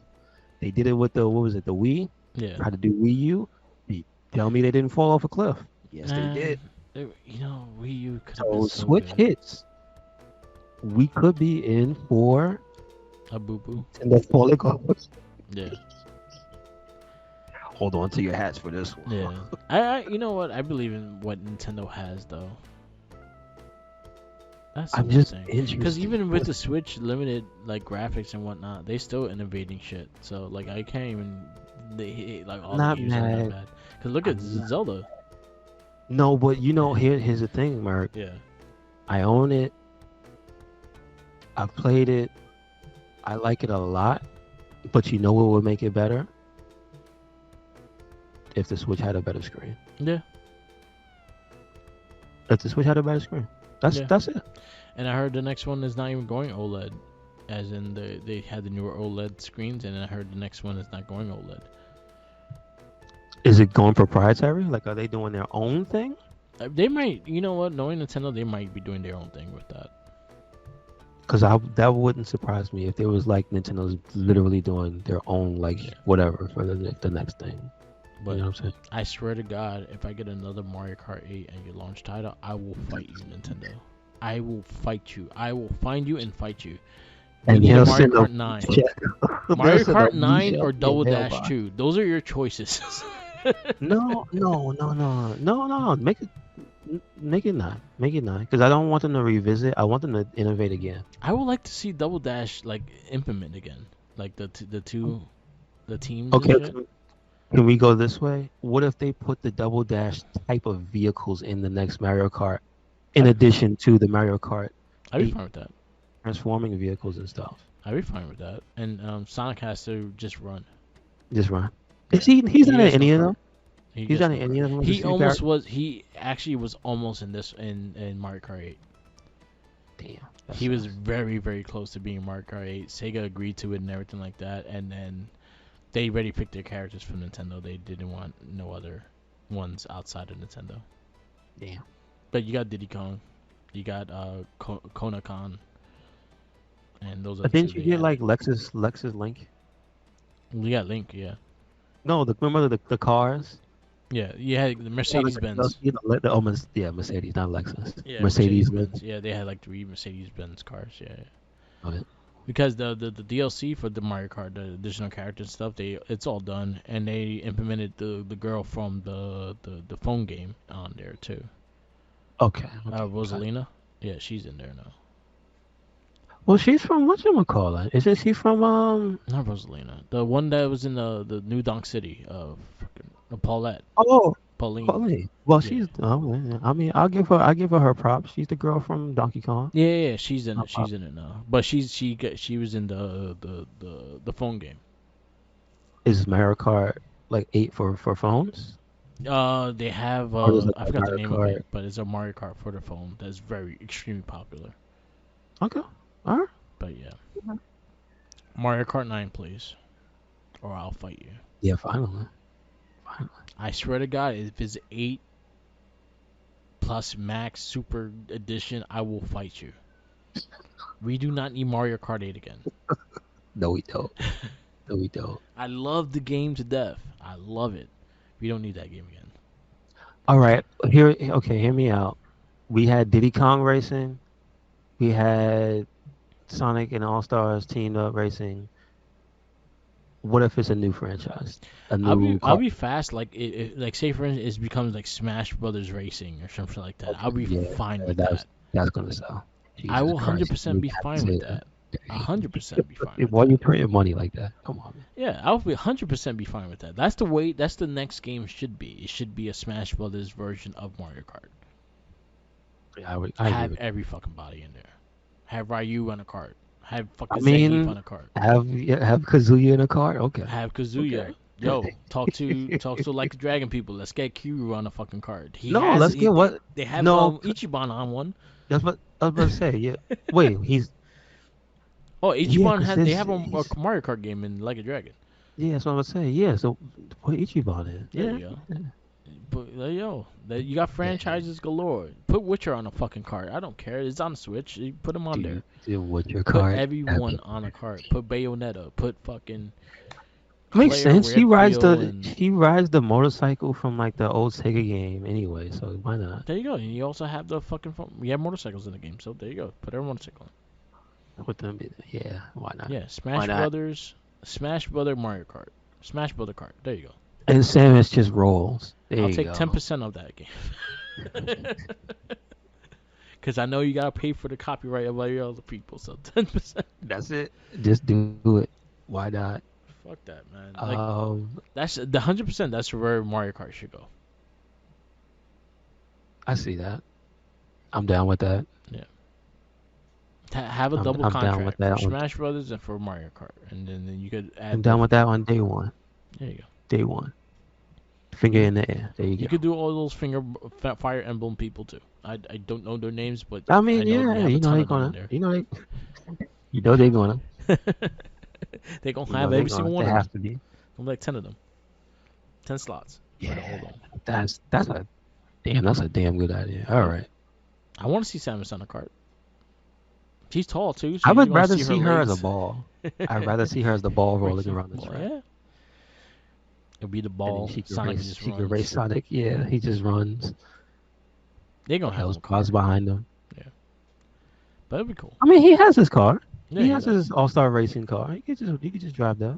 They did it with the the Wii, Yeah. tried to do Wii U. You tell me they didn't fall off a cliff? Yes, they did. Wii U could have So been so Switch good. hits. We could be in for A boo boo. the falling off. Yeah. Hold on to your hats for this one. Yeah. I you know what? I believe in what Nintendo has though. That's I'm the just thing. interested. Because even with the Switch limited like graphics and whatnot, they still innovating shit. So like I can't even like all Not the games are mad. that bad. Cause look at I'm not- Zelda. No, but here's the thing, Mark. Yeah. I own it. I've played it. I like it a lot. But you know what would make it better? If the Switch had a better screen. Yeah. If the Switch had a better screen. That's it. And I heard the next one is not even going OLED, as in they had the newer OLED screens, and I heard the next one is not going OLED. Is it going proprietary? Like, are they doing their own thing? They might, you know what? Knowing Nintendo, they might be doing their own thing with that. Because that wouldn't surprise me if there was like Nintendo's literally doing their own whatever for the next thing. But You know what I'm saying? I swear to God, if I get another Mario Kart 8 and your launch title, I will fight you, Nintendo. I will fight you. I will find you and fight you. We And need he'll a Mario send a Kart 9. They'll Mario send a Kart 9 Michelle or Double in Dash Hellboy. 2. Those are your choices. No. Make it not. Because I don't want them to revisit. I want them to innovate again. I would like to see Double Dash like implement again, like the teams. Okay, And shit. can we go this way? What if they put the Double Dash type of vehicles in the next Mario Kart, in addition to the Mario Kart I'd be fine with that. transforming vehicles and stuff? I'd be fine with that. And Sonic has to just run. Just run. Is he? He's not in gets any no of them. card. He He's gets not no in card. any of them. He almost was. He actually was almost in this in Mario Kart 8. Damn. He was very, very close to being Mario Kart 8. Sega agreed to it and everything like that, and then they already picked their characters from Nintendo. They didn't want no other ones outside of Nintendo. Damn. But you got Diddy Kong, you got Kona Khan, and those are But the didn't two you they get had. like Lexus Link? You got Link, yeah. No, remember the cars? Yeah, you had the Mercedes Benz. Mercedes, not Lexus. Yeah, Mercedes Mercedes Benz. Benz. Yeah, they had like 3 Mercedes Benz cars. Yeah, yeah. Okay. Because the DLC for the Mario Kart, the additional characters stuff, it's all done, and they implemented the girl from the phone game on there too. Okay. Rosalina. Yeah, she's in there now. Well, she's from whatchamacallit? Isn't she from Not Rosalina. The one that was in the New Donk City. Paulette. Oh, Pauline. Pauline. Well, Yeah. she's. I mean, I'll give her her props. She's the girl from Donkey Kong. Yeah, she's in Oh, it. She's in it now. But she was in the phone game. Is Mario Kart like 8 for phones? They have Or is it I forgot the Mario name of Kart? it, but it's a Mario Kart for the phone that's very extremely popular. Okay. All right. But yeah, Mario Kart 9, please, or I'll fight you. Yeah, finally. I swear to God, if it's 8 plus Max Super Edition, I will fight you. We do not need Mario Kart 8 again. No, we don't. No, we don't. I love the game to death. I love it. We don't need that game again. All right. Hear me out. We had Diddy Kong Racing. We had Sonic and All Stars teamed up racing. What if it's a new franchise? I'll be fast. Like like say for instance, it becomes like Smash Brothers Racing or something like that. I'll be fine with that. That's gonna sell. I will Jesus 100% be Christ, fine with that. 100% be fine. Why you printing money like that? Come on, man. Yeah, I'll be 100% be fine with that. That's the way. That's the next game should be. It should be a Smash Brothers version of Mario Kart. Yeah, I Have agree. every fucking body in there. Have Ryu on a cart. Have fucking I mean, Zangief on a cart. Have Kazuya in a car? Okay. Have Kazuya. Okay. Yo, talk to like the Dragon people. Let's get Kiryu on a fucking cart. Let's get what? They have No, Ichiban on one. that's what I was about to say. Yeah. Wait, he's. Oh, Ichiban 'cause has. They this- have a he's- Mario Kart game in Like a Dragon. Yeah, that's what I was saying. Yeah, so put Ichiban in. There Yeah. you go. But you got franchises galore. Put Witcher on a fucking cart. I don't care. It's on the Switch. You put them on there. Dude, what's your Put card? everyone on a cart. Put Bayonetta. Put fucking. Makes Claire sense. He rides Redfield he rides the motorcycle from like the old Sega game anyway, so why not? There you go. And you also have the fucking. You have motorcycles in the game, so there you go. Put every motorcycle on. With them, yeah, why not? Yeah, Smash not? Brothers, Smash Brother Mario Kart, Smash Brother Kart. There you go. And Samus just rolls. There I'll you take go. 10% of that game. Because I know you gotta pay for the copyright of all your other people, so 10%. That's it. Just do it. Why not? Fuck that, man. Like, that's the 100%. That's where Mario Kart should go. I see that. I'm down with that. Have a double I'm down contract with that for one. Smash Brothers and for Mario Kart, and then you could add. I'm down with that on day one. There you go. Day one. Finger in the air. There you You go. could do all those Fire Emblem people too. I don't know their names, but I mean, know yeah, they have a you know ton they're of them in gonna. there. You know they're gonna. They gonna You know have they're every single gonna. one They of have them. to be. I'm like 10 of them. 10 slots. For the whole Yeah. game. That's a damn good idea. All right. I want to see Samus on a cart. She's tall too. So I you're would gonna rather see see her as legs. a ball. I'd rather see her as the ball rolling around the Well, track. yeah. It'll be the And then ball. she could Sonic race. just She runs. could race Sonic. Yeah, he just runs. They're gonna have Those a cars car, behind him. but it'll be cool. I mean, he has his car. Yeah, he has does. his all-star racing car. You could just drive that.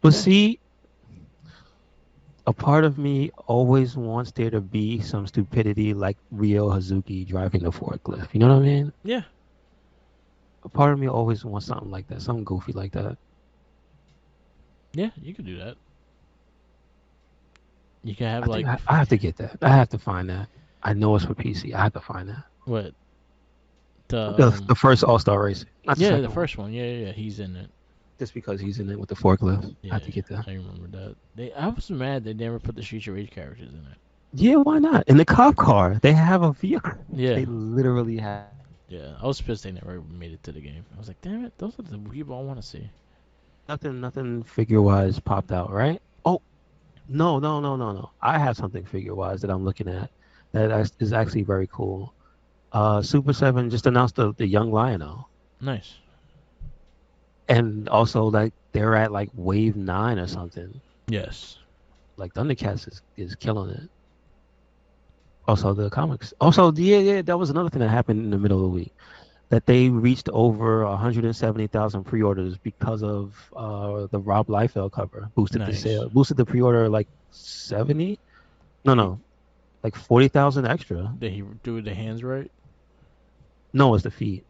But see, a part of me always wants there to be some stupidity like Ryo Hazuki driving the forklift. You know what I mean? Yeah. A part of me always wants something like that, something goofy like that. Yeah, you could do that. You can have I think like I have to get that. I have to find that. I know it's for PC. I have to find that. what the The first all-star racing. Not yeah, second the one. first one. Yeah, he's in it. Just because he's in it with the forklift. Yeah, I have to get that. I remember that. I was mad they never put the Streets of Rage characters in it. Yeah, why not? In the cop car, they have a vehicle. Yeah. They literally have Yeah, I was pissed they never made it to the game. I was like, damn it, those are the people I want to see. Nothing figure wise popped out, right? Oh, no, no, no, no, no. I have something figure wise that I'm looking at is actually very cool. Super 7 just announced the young Lionel. Nice. And also like they're at like wave 9 or something. Yes. Like Thundercats is killing it. Also the comics. Also, yeah, that was another thing that happened in the middle of the week. That they reached over 170,000 pre-orders because of the Rob Liefeld cover. Boosted the Nice. sale, boosted the pre-order like 70. No, like 40,000 extra. Did he do the hands right? No, it's the feet.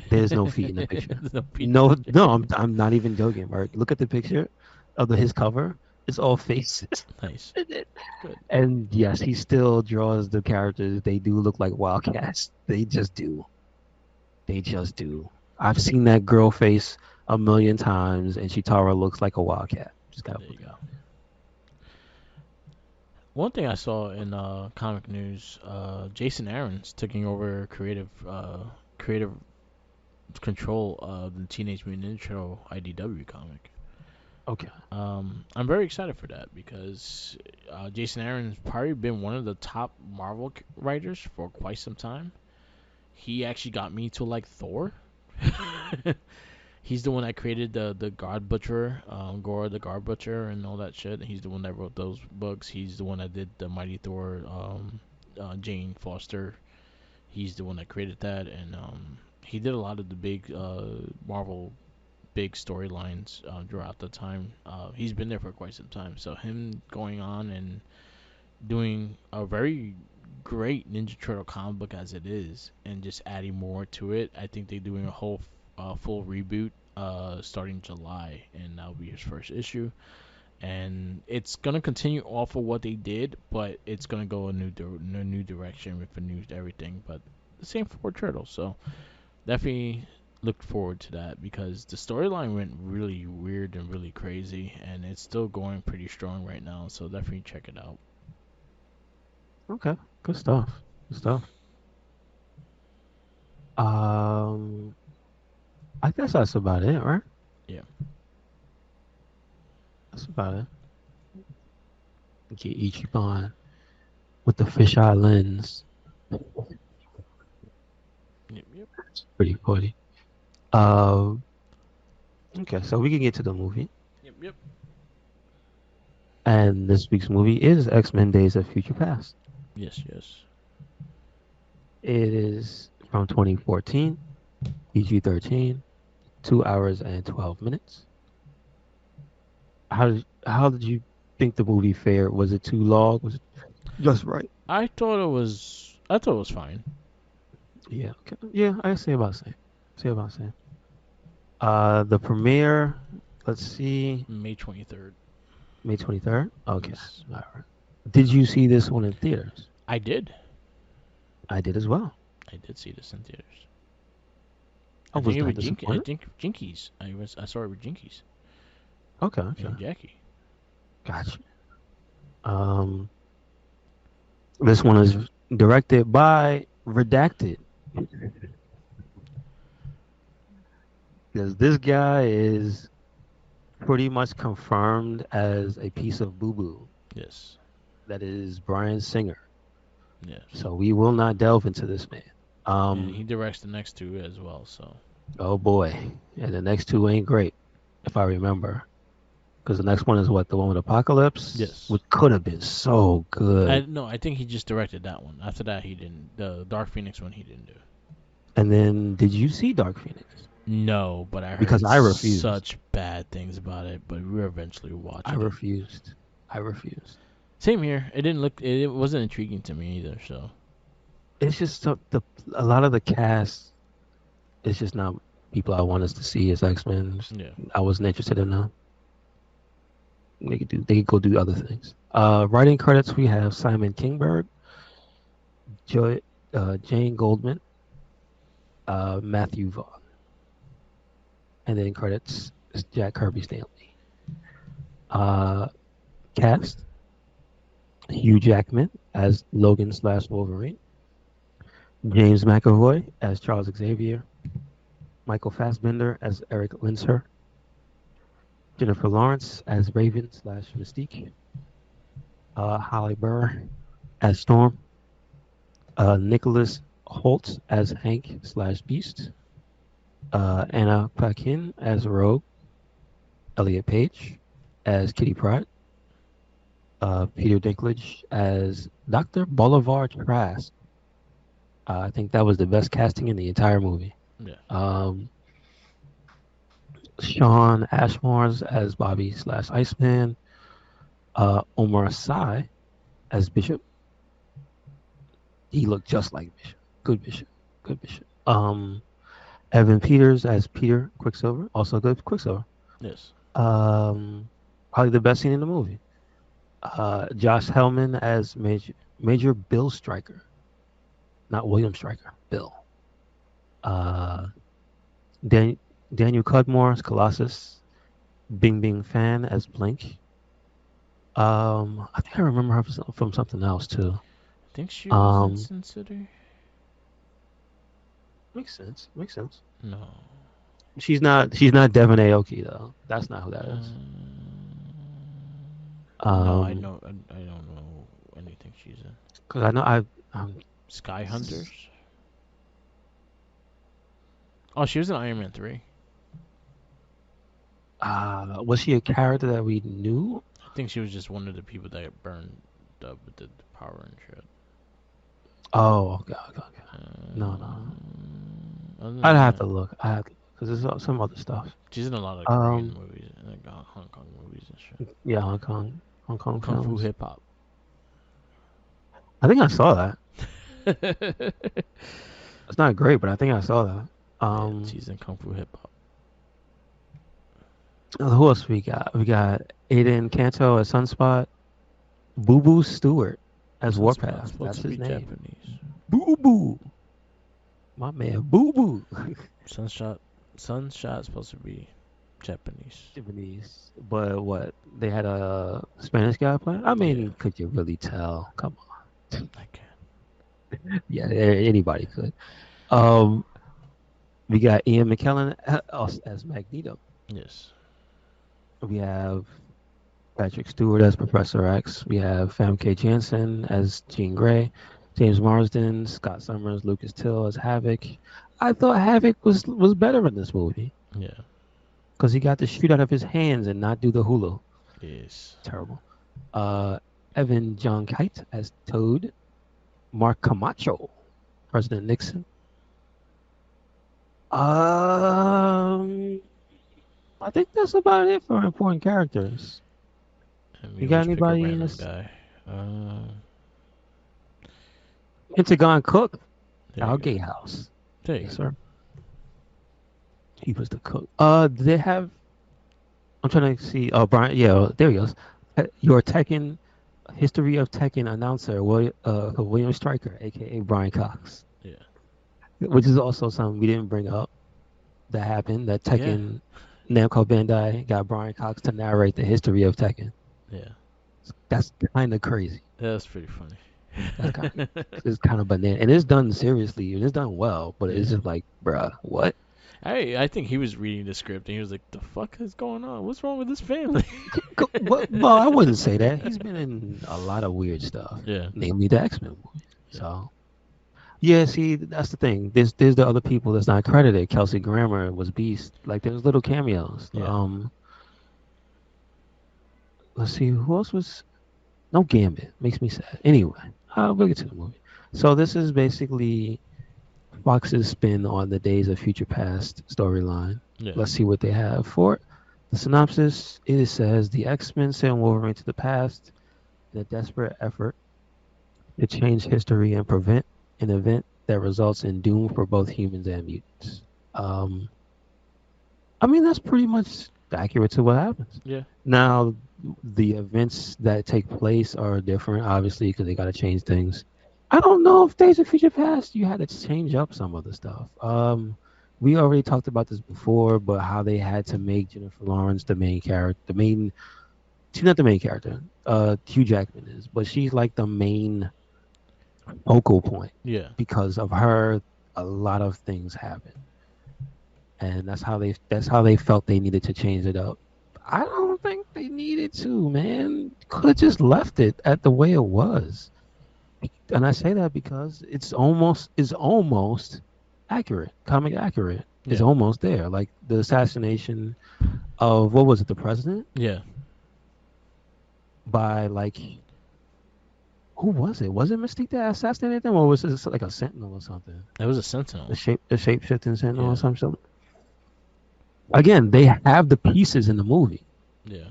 There's no feet in the picture. There's no feet in No, the picture. no, I'm not even joking, Mark. Look at the picture of his cover. It's all faces. Nice. Good. And yes, he still draws the characters. They do look like Wildcats. They just do. They just do. I've seen that girl face a million times, and Chitara looks like a Wildcat. Just gotta There you put go. that. One thing I saw in comic news, Jason Aaron's taking over creative control of the Teenage Mutant Ninja Turtle IDW comic. Okay. I'm very excited for that because Jason Aaron's probably been one of the top Marvel writers for quite some time. He actually got me to like Thor. He's the one that created the Guard Butcher, Gora the Guard Butcher, and all that shit. He's the one that wrote those books. He's the one that did the Mighty Thor, Jane Foster. He's the one that created that, and he did a lot of the big Marvel big storylines throughout the time. He's been there for quite some time. So him going on and doing a very great Ninja Turtle comic book as it is, and just adding more to it. I think they're doing a whole full reboot starting July, and that'll be his first issue. And it's gonna continue off of what they did, but it's gonna go a new direction with a new everything. But the same for Turtles, so definitely look forward to that because the storyline went really weird and really crazy, and it's still going pretty strong right now. So definitely check it out. Okay. Good stuff. Good stuff. Um, I guess that's about it, right? Yeah. That's about it. Get Ichiban with the fisheye lens. Yep. It's pretty funny. Okay, so we can get to the movie. Yep. And this week's movie is X-Men Days of Future Past. Yes. It is from 2014, PG-13, 2 hours and 12 minutes. How did you think the movie fared? Was it too long? Was it just right? I thought it was fine. Yeah, okay. Yeah, I say about the same. The premiere, let's see, May 23rd. May 23rd. Okay. Yes. All right. Did you see this one in theaters? I did. I did as well. I did see this in theaters. I I was think it not was I disappointed. think Jinkies. I saw it with Jinkies Okay. and Jackie. Gotcha. This one is directed by Redacted. Because this guy is pretty much confirmed as a piece of boo-boo. Yes. That is Bryan Singer. Yes. So we will not delve into this man. And he directs the next two as well. So. Oh boy. And the next two ain't great, if I remember. Because the next one is what? The one with Apocalypse? Yes. Which could have been so good. No, I think he just directed that one. After that, he didn't. The Dark Phoenix one, he didn't do. And then, did you see Dark Phoenix? No, but I heard Because I refused. such bad things about it. But we were eventually watching. I refused. Same here. It didn't look. It wasn't intriguing to me either. So. It's just a lot of the cast. It's just not people I want us to see as X-Men. Yeah. I wasn't interested in them. They could go do other things. Writing credits, we have Simon Kinberg, Jane Goldman, Matthew Vaughn. And then credits is Jack Kirby Stanley. Cast, Hugh Jackman as Logan / Wolverine. James McAvoy as Charles Xavier, Michael Fassbender as Eric Linser, Jennifer Lawrence as Raven slash Mystique, Holly Burr as Storm, Nicholas Holt as Hank slash Beast, Anna Paquin as Rogue, Elliot Page as Kitty Pryde, Peter Dinklage as Dr. Bolivar Trask. I think that was the best casting in the entire movie. Yeah. Sean Ashmore as Bobby slash Iceman, Omar Sy as Bishop. He looked just like Bishop. Good Bishop. Good Bishop. Evan Peters as Peter Quicksilver. Also good Quicksilver. Yes. Probably the best scene in the movie. Josh Hellman as Major Bill Stryker. Not William Stryker. Bill. Daniel Cudmore as Colossus. Bing Bing Fan as Blink. I think I remember her from something else too. I think she was in Sin City. Makes sense. Makes sense. No. She's not Devon Aoki though. That's not who that is. No, I know. I don't know anything she's in. Cause I know Sky Hunters. Oh, she was in Iron Man 3. Was she a character that we knew? I think she was just one of the people that got burned up with the power and shit. Oh, okay. No. I'd have to look. Because there's some other stuff. She's in a lot of Korean movies, like Hong Kong movies and shit. Yeah, Hong Kong Kung films. Fu Hip Hop. I think I saw that. It's not great, but I think I saw that. Yeah, she's in Kung Fu Hip Hop. Who else we got? We got Aiden Kanto as Sunspot, Boo Boo Stewart as Warpath. That's his name. Japanese. Boo Boo. My man, Boo Boo. Sunshot supposed to be Japanese. But what? They had a Spanish guy playing? I mean, could you really tell? Come on. I can. Yeah, anybody could. We got Ian McKellen as Magneto. Yes. We have Patrick Stewart as Professor X. We have Famke Janssen as Jean Grey. James Marsden, Scott Summers, Lucas Till as Havoc. I thought Havoc was better in this movie. Yeah. Because he got to shoot out of his hands and not do the hula. Yes. Terrible. Evan John Kite as Toad. Mark Camacho, President Nixon. I think that's about it for important characters. You got anybody in this guy? Pentagon Cook? Al There you Gatehouse. go. Yes, sir. He was the cook. They have. I'm trying to see. Oh, Brian. Yeah, there he goes. Your Tekken history of Tekken announcer, William Stryker, aka Brian Cox. Yeah. Which is also something we didn't bring up. That happened. That Tekken, Namco Bandai got Brian Cox to narrate the history of Tekken. Yeah. That's kind of crazy. That's pretty funny. It's kind of banana, and it's done seriously, and it's done well. But it's just like, bruh, what? I think he was reading the script and he was like, "The fuck is going on? What's wrong with this family?" Well, I wouldn't say that. He's been in a lot of weird stuff. Yeah. Namely the X-Men movie. So, yeah. See, that's the thing. There's the other people that's not credited. Kelsey Grammer was Beast. Like there's little cameos. Yeah. Let's see who else was. No Gambit. Makes me sad. Anyway, we'll get to the movie. So this is basically Fox's spin on the Days of Future Past storyline. Yeah. Let's see what they have for it. The synopsis, it says, the X-Men send Wolverine to the past in a desperate effort to change history and prevent an event that results in doom for both humans and mutants. I mean, that's pretty much accurate to what happens. Yeah. Now, the events that take place are different, obviously, because they got to change things. I don't know if Days of Future Past, you had to change up some of the stuff. We already talked about this before, but how they had to make Jennifer Lawrence the main character. She's not the main character. Hugh Jackman is, but she's like the main focal point. Yeah. Because of her, a lot of things happen, and that's how they felt they needed to change it up. I don't think they needed to, man. Could have just left it at the way it was. And I say that because it's almost accurate, comic accurate. It's Yeah. almost there. Like the assassination of what was it, the president, Yeah. by like who was it? Was it Mystique that assassinated them, or was it like a sentinel or something? It was a sentinel. The shape shifting sentinel Yeah. or something. Again, they have the pieces in the movie, Yeah.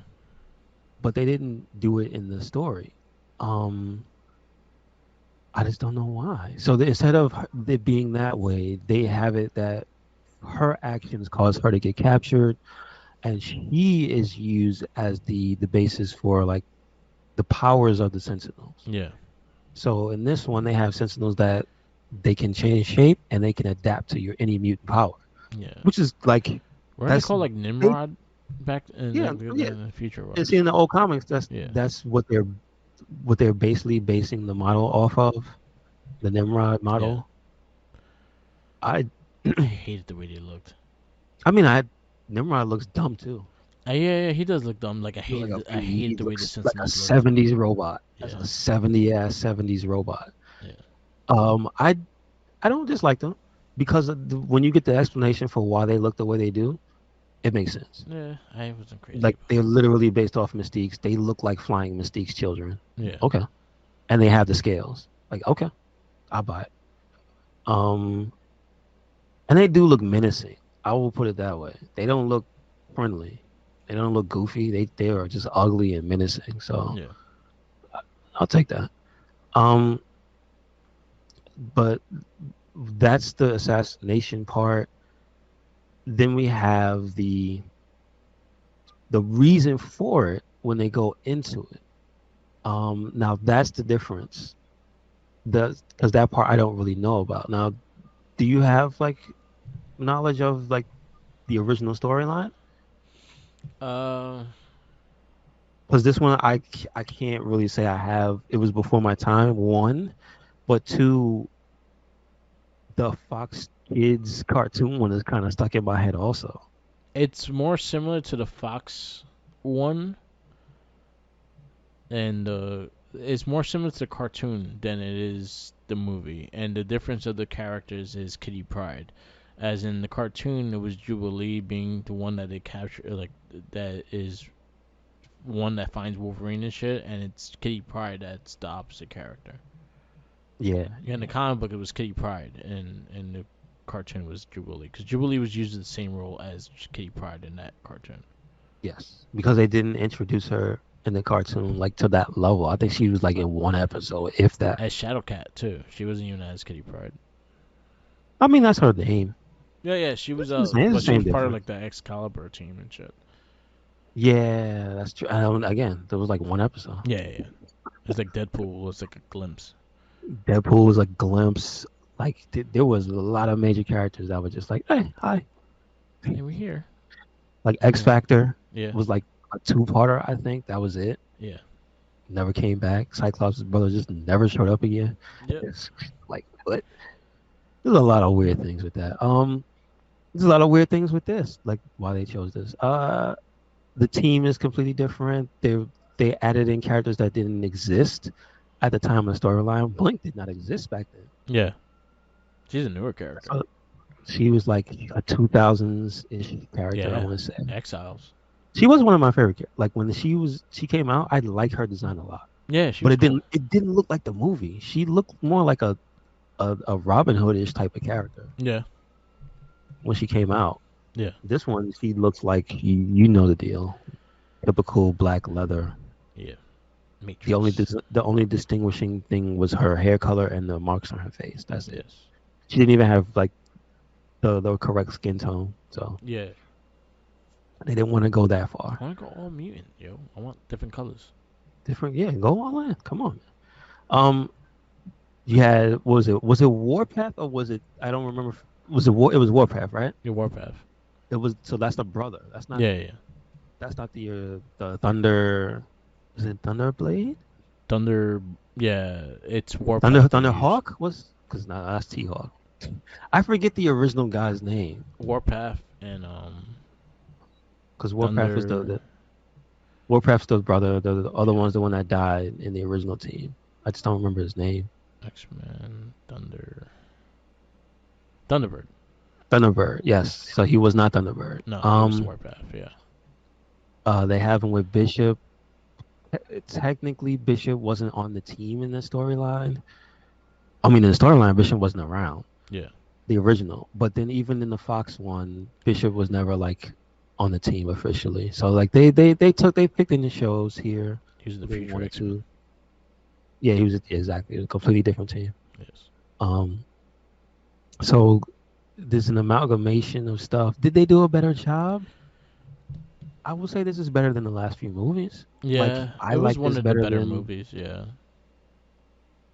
but they didn't do it in the story. I just don't know why. So instead of it being that way, they have it that her actions caused her to get captured, and she is used as the basis for like the powers of the Sentinels. Yeah. So in this one, they have Sentinels that they can change shape and they can adapt to your any mutant power, Yeah. which is like Weren't they that's called like they, Nimrod back in, yeah, yeah. in the future It's ones? in the old comics. Yeah. That's what they're basically basing the model off of, the Nimrod Yeah. model. I I hated the way they looked. I mean, Nimrod looks dumb too. Yeah, he does look dumb. Like He like I he hated the way the looks like a Sentinels looked. '70s robot. That's Yeah. a 70s robot. Yeah. I don't dislike them because when you get the explanation for why they look the way they do, it makes sense. Yeah. I wasn't crazy Like about they're literally based off Mystiques. They look like flying Mystique's children. it. Yeah. Okay, and they have the scales. Like okay, I'll buy it. Um, and they do look menacing. I will put it that way. They don't look friendly. They don't look goofy. They are just ugly and menacing. So Yeah. I'll take that. Um, but that's the assassination part. Then we have the reason for it when they go into it. Now that's the difference. Because that part I don't really know about. Now, do you have like knowledge of like the original storyline? Uh. Because this one I can't really say I have. It was before my time. One, but two, the Fox Kids cartoon one is kind of stuck in my head also. It's more similar to the Fox one, and it's more similar to the cartoon than it is the movie. And the difference of the characters is Kitty Pryde, as in the cartoon it was Jubilee being the one that they capture, like that is one that finds Wolverine and shit, and it's Kitty Pryde that's the opposite character. Yeah. Yeah, in the comic book it was Kitty Pryde, and in the cartoon was Jubilee, because Jubilee was using the same role as Kitty Pryde in that cartoon. Yes. Because they didn't introduce her in the cartoon like to that level. I think she was like in one episode, if that. As Shadowcat too, she wasn't even as Kitty Pryde. I mean, that's her name. Yeah, she was It's the but she same was part of like difference. the Excalibur team and shit. Yeah, that's true. Again, there was like one episode. Yeah. It's like Deadpool was like a glimpse. Deadpool was a glimpse. Like there was a lot of major characters that were just like, hey, hi. Hey, we're here. Like X Factor Yeah. was like a two-parter, I think. That was it. Yeah. Never came back. Cyclops' brother just never showed up again. Yep. It's like what? There's a lot of weird things with that. There's a lot of weird things with this. Like why they chose this. The team is completely different. They added in characters that didn't exist at the time of the storyline. Blink did not exist back then. Yeah. She's a newer character. So she was like a 2000s ish character. I Yeah. want to say Exiles. she was one of my favorite. Like when she came out, I liked her design a lot. Yeah, she But was it didn't look like the movie. She looked more like a Robin Hood-ish type of character Yeah. when she came out. Yeah. This one, she looks like you know the deal. Typical black leather. Yeah. Matrix. The only distinguishing thing was her hair color and the marks on her face. That's it. Yes. She didn't even have like the correct skin tone, so Yeah. they didn't want to go that far. I want to go all mutant, yo. I want different colors. Different, yeah. Go all in. Come on. You had what was it Warpath or was it I don't remember. Was it War? It was Warpath, right? Your Warpath. It was so that's the brother. That's not. Yeah. That's not the Thunder. Is it Thunderblade? Thunder. Yeah, it's Warpath. they use. Thunderhawk was because that's T-Hawk. I forget the original guy's name Warpath and because Thunder. Warpath's the brother. The other Yeah, one's the one that died in the original team. I just don't remember his name. X-Men, Thunderbird. Thunderbird, yes. So he was not Thunderbird. No, he was Warpath. Yeah. They have him with Bishop. Technically, Bishop wasn't on the team in the storyline. I mean, in the storyline, Bishop wasn't around. Yeah. The original, but then even in the Fox one, Bishop was never like on the team officially. So like they picked in the shows here. He was the They future wanted X-Men. to. Yeah, he was exactly. It was a completely different team. Yes. So there's an amalgamation of stuff. Did they do a better job? I would say this is better than the last few movies. Like Yeah, I it was like one this of the better better than movies. Yeah.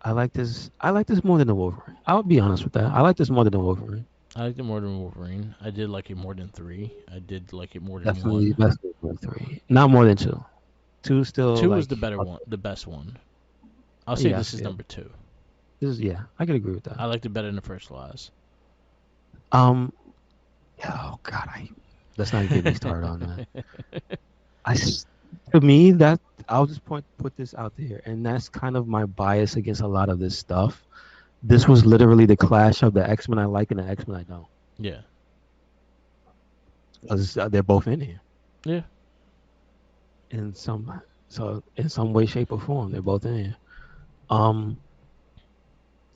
I like this. I like this more than the Wolverine. I'll be honest with that. I like this more than the Wolverine. I liked it more than Wolverine. I did like it more than 3. I did like it more than Definitely 1. best more than 3. Not more than 2. 2 still 2 was like the better one, the best one. I'll say this yes, is yeah. number 2. This is I could agree with that. I liked it better than the first class. Oh God, let's not get me started on that. To me that I'll just put this out there, and that's kind of my bias against a lot of this stuff. This was literally the clash of the X-Men I like and the X-Men I don't. Yeah. Because they're both in here. Yeah. In some way, shape, or form, they're both in here.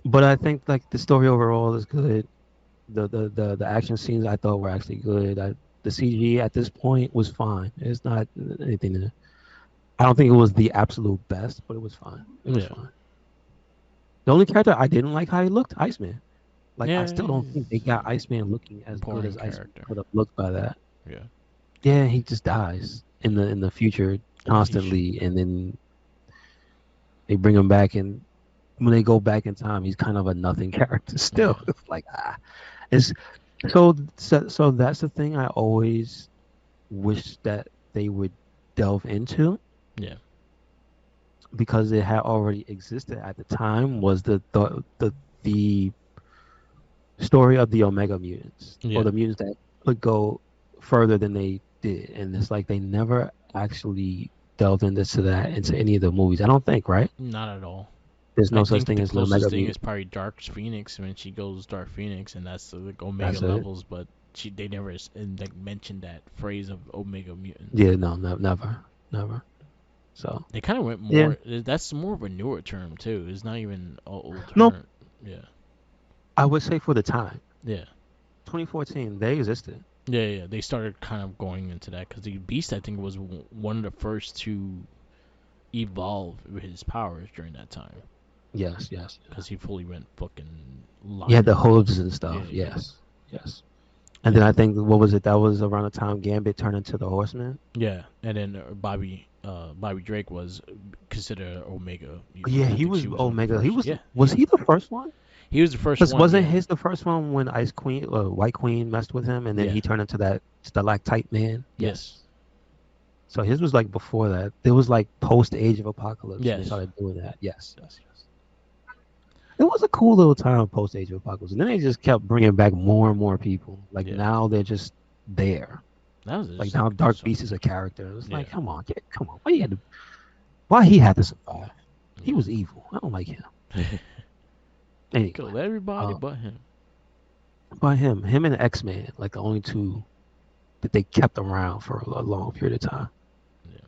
But I think like the story overall is good. The action scenes I thought were actually good. The CG at this point was fine. It's not anything. I don't think it was the absolute best, but it was fine. It was fine. The only character I didn't like how he looked, Iceman. Like I still don't think they got Iceman looking as good as Iceman could have looked by that. Yeah. Yeah, he just dies in the future constantly, and then they bring him back, and when they go back in time, he's kind of a nothing character still. Yeah. It's like it's so that's the thing I always wish that they would delve into. Yeah. Because it had already existed at the time was the story of the Omega mutants, or the mutants that could go further than they did, and it's like they never actually delved into any of the movies. I don't think, right? Not at all. There's no such thing as the Omega closest thing mutant. is probably Dark Phoenix when she goes Dark Phoenix, and that's like Omega levels, but they never mentioned that phrase of Omega mutant. Yeah, no, never. So they kind of went more. Yeah. That's more of a newer term too. It's not even an old term. No. Yeah. I would say for the time. Yeah. 2014, they existed. Yeah. They started kind of going into that because the Beast, I think, was one of the first to evolve with his powers during that time. Yes. Because he fully went fucking. He had the hooves and stuff. Yeah, yes. And then I think what was it? That was around the time Gambit turned into the Horseman. Yeah, and then Bobby Drake was considered Omega. Yeah, he was Omega. Was he the first one? He was the first one. Wasn't his the first one when Ice Queen, White Queen messed with him, and then he turned into that stalactite man? Yes. So his was like before that. It was like post Age of Apocalypse. Yes. They started doing that. Yes. It was a cool little time post Age of Apocalypse, and then they just kept bringing back more and more people. Like now they're just there. That was like now Dark Beast is a character. It's like come on. Why he had to survive? He was evil. I don't like him. Anyway, killed everybody but him. Him and X-Man, like the only two that they kept around for a long period of time. Yeah.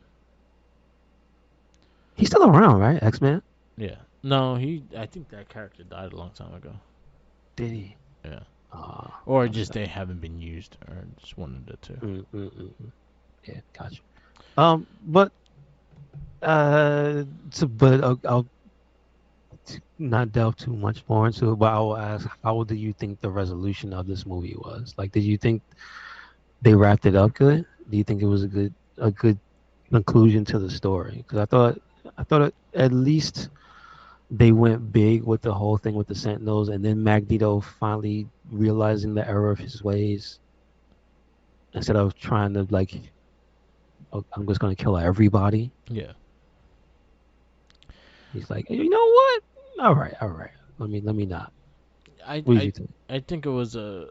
He's still around, right? X-Man? Yeah. No, I think that character died a long time ago. Did he? Yeah. Or just they haven't been used, or just one of the two. Yeah, gotcha. But I'll not delve too much more into it. But I will ask, how do you think the resolution of this movie was? Like, did you think they wrapped it up good? Do you think it was a good conclusion to the story? Because I thought at least they went big with the whole thing with the Sentinels, and then Magneto finally realizing the error of his ways, instead of trying to I'm just gonna kill everybody. Yeah. He's like, you know what? All right. Let me not. I What did you I think? I think it was a.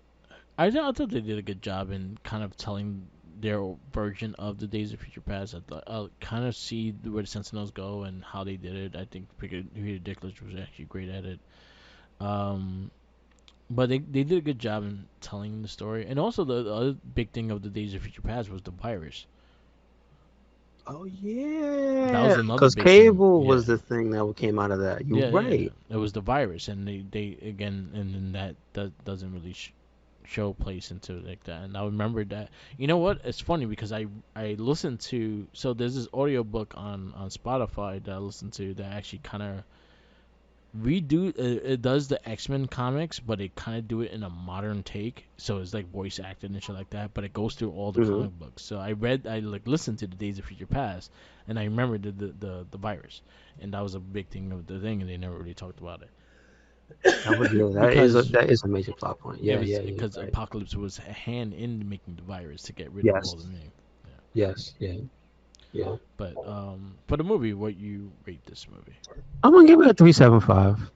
I thought they did a good job in kind of telling their version of the Days of Future Past. I thought I'll kind of see where the Sentinels go and how they did it. I think Peter Dinklage was actually great at it. Um, but they did a good job in telling the story. And also the other big thing of the Days of Future Past was the virus. Oh That was yeah, another because big thing. cable Yeah. was the thing that came out of that. You're Yeah. right. It was the virus, and they again, and then that doesn't really show place into it like that. And I remember that. You know what? It's funny because I listened to, so there's this audiobook on Spotify that I listened to that actually kind of redo it does the X-Men comics, but it kind of do it in a modern take. So it's like voice acted and shit like that, but it goes through all the Hmm. comic books. So I like listened to the Days of Future Past, and I remembered the virus, and that was a big thing of the thing, and they never really talked about it That would yeah, because that is a major plot point. it Yeah, was yeah, you're because right. Apocalypse was a hand in making the virus to get rid of all the Yes, name. Yeah. yes, yeah, yeah. But for the movie, what you rate this movie? I'm gonna give it a 3.75.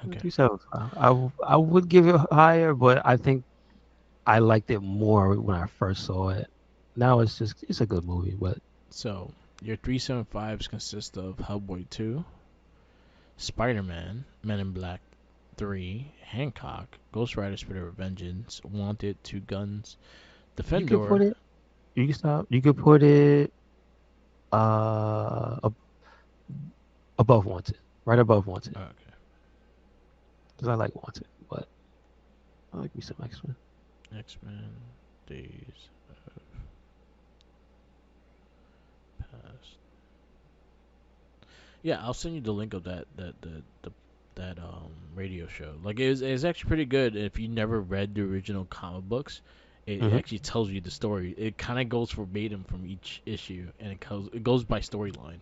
Okay. 3.75. I would give it higher, but I think I liked it more when I first saw it. Now it's a good movie, but So your 375s consist of Hellboy 2, Spider-Man, Men in Black 3, Hancock, Ghost Rider: Spirit of Vengeance, Wanted, Two Guns, you could put Defender. it. You can stop. You could put it uh ab- above Wanted, right above Wanted, Okay. because I like Wanted, but I like me some X-Men. X-Men, Days Past. Yeah, I'll send you the link of that radio show. Like it's actually pretty good. If you never read the original comic books, it Hmm. actually tells you the story. It kind of goes verbatim from each issue, and it goes by storyline.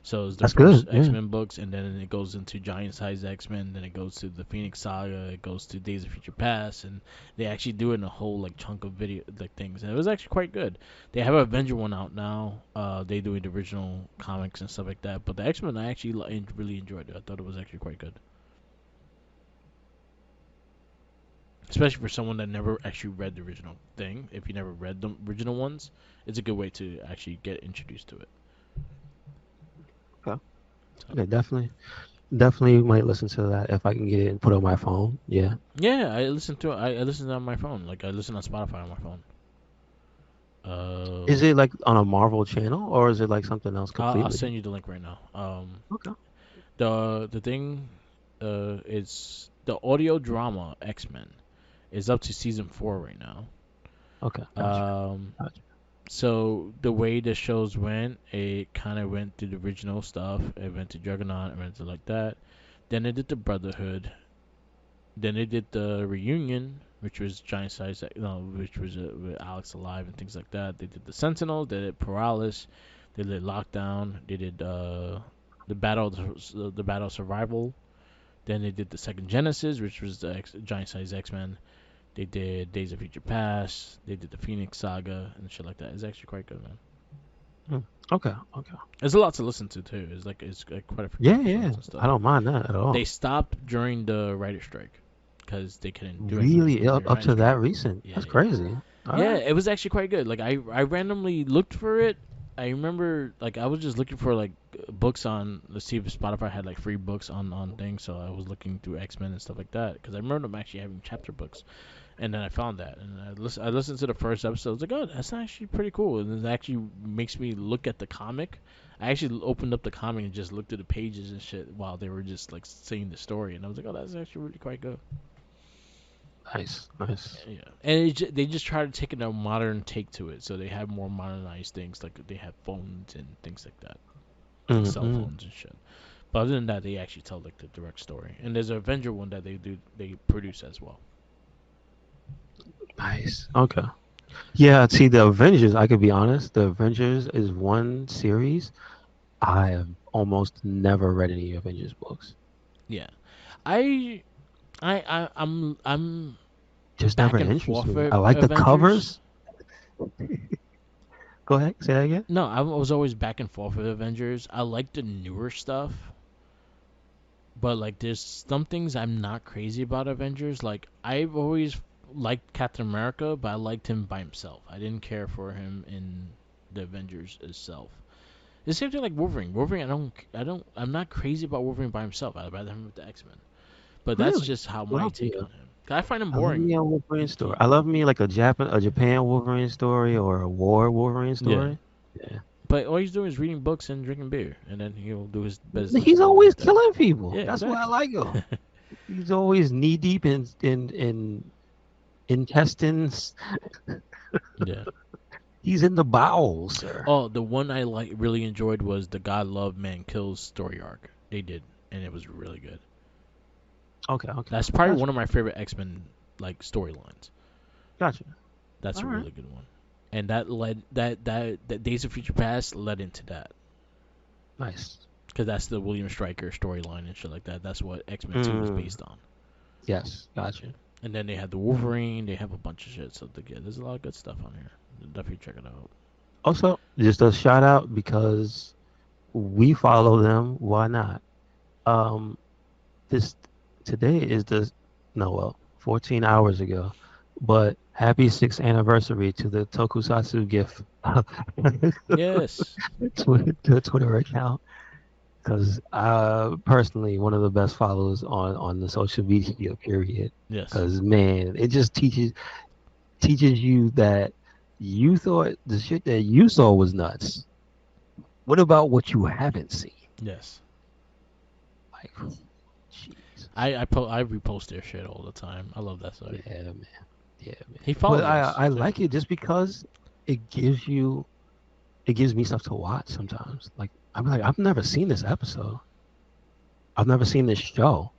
So it's the That's first good. X Yeah, Men books, and then it goes into Giant Size X Men. Then it goes to the Phoenix Saga. It goes to Days of Future Past, and they actually do it in a whole like chunk of video like things, and it was actually quite good. They have an Avenger one out now. They doing the original comics and stuff like that. But the X Men, I actually really enjoyed it. I thought it was actually quite good, especially for someone that never actually read the original thing. If you never read the original ones, it's a good way to actually get introduced to it. okay. So Okay, definitely might listen to that if I can get it and put it on my phone. Yeah. yeah, I listen to it. I listen on my phone. Like I listen on Spotify on my phone. Is it like on a Marvel channel or is it like something else I'll completely send different? you the link right now. Okay. The thing, is the audio drama X Men is up to season 4 right now. Okay. Gotcha. Um, Gotcha. so the way the shows went, it kind of went to the original stuff. It went to Juggernaut. It went to like that. Then it did the Brotherhood. Then they did the Reunion, which was Giant Size, no, which was with Alex alive and things like that. They did the Sentinel. They did Paralysis. They did Lockdown. They did the Battle of Survival. Then they did the second Genesis, which was the Giant Size X Men. They did Days of Future Past. They did the Phoenix Saga and shit like that. It's actually quite good, man. Hmm. Okay. Okay. There's a lot to listen to too. It's like quite a few Yeah, yeah. episodes and I stuff. don't mind that at They all. stopped during the writer strike because they couldn't do anything Really, during up writer to strike. that recent. Yeah, That's yeah, crazy. All yeah. right. It was actually quite good. Like I randomly looked for it. I remember like I was just looking for like books on, let's see if Spotify had like free books on things. So I was looking through X Men and stuff like that because I remember them actually having chapter books. And then I found that, and I listened to the first episode. I was like, oh, that's actually pretty cool. And it actually makes me look at the comic. I actually opened up the comic and just looked at the pages and shit while they were just like saying the story, and I was like, oh, that's actually really quite good. Nice. Nice. Yeah, and they just try to take a modern take to it, so they have more modernized things, like they have phones and things like that, like cell Mm-hmm. phones and shit. But other than that, they actually tell like the direct story. And there's an Avenger one that they produce as well. Nice. Okay. Yeah. See, the Avengers. I could be honest. The Avengers is one series I have almost never read any Avengers books. Yeah, I I'm Just never back and interests forth me. with I like the Avengers. covers. Go ahead. Say that again. No, I was always back and forth with Avengers. I like the newer stuff. But like, there's some things I'm not crazy about Avengers. Like, I've always liked Captain America, but I liked him by himself. I didn't care for him in the Avengers itself. The same thing like Wolverine. Wolverine, I'm not crazy about Wolverine by himself. I'd rather him with the X-Men. But that's Really? just how my Love take me. on him. 'Cause I find him I love boring. me a Wolverine story. He- I love me like a Japan Wolverine story or a war Wolverine yeah. story. Yeah. But all he's doing is reading books and drinking beer, and then he'll do his business He's and leave it always like that. killing people. Yeah, That's why I exactly. like him. He's always knee deep in intestines. Yeah. He's in the bowels, sir. Oh, the one I really enjoyed was the God Love Man Kills story arc. They did, and it was really good. Okay, okay. That's probably Gotcha. one of my favorite X-Men like storylines. Gotcha. That's All a right. really good one. And that led that Days of Future Past led into that. Nice. Because that's the William Stryker storyline and shit like that. That's what X-Men 2 was Mm, based on. yes, gotcha. And then they had the Wolverine. They have a bunch of shit. So there's a lot of good stuff on here. Definitely check it out. Also, just a shout out because we follow them. Why not? Um, this today is the no, well, 14 hours ago, but happy 6th anniversary to the Tokusatsu GIF Yes. Twitter account. Because personally, one of the best follows on the social media period. Yes. Because man, it just teaches you that you thought the shit that you saw was nuts. What about what you haven't seen? Yes. Like, jeez. I repost their shit all the time. I love that site. Yeah, man. Yeah, man. He But follows us I too. like it just because it gives me stuff to watch sometimes. Like I'm like I've never seen this episode. I've never seen this show.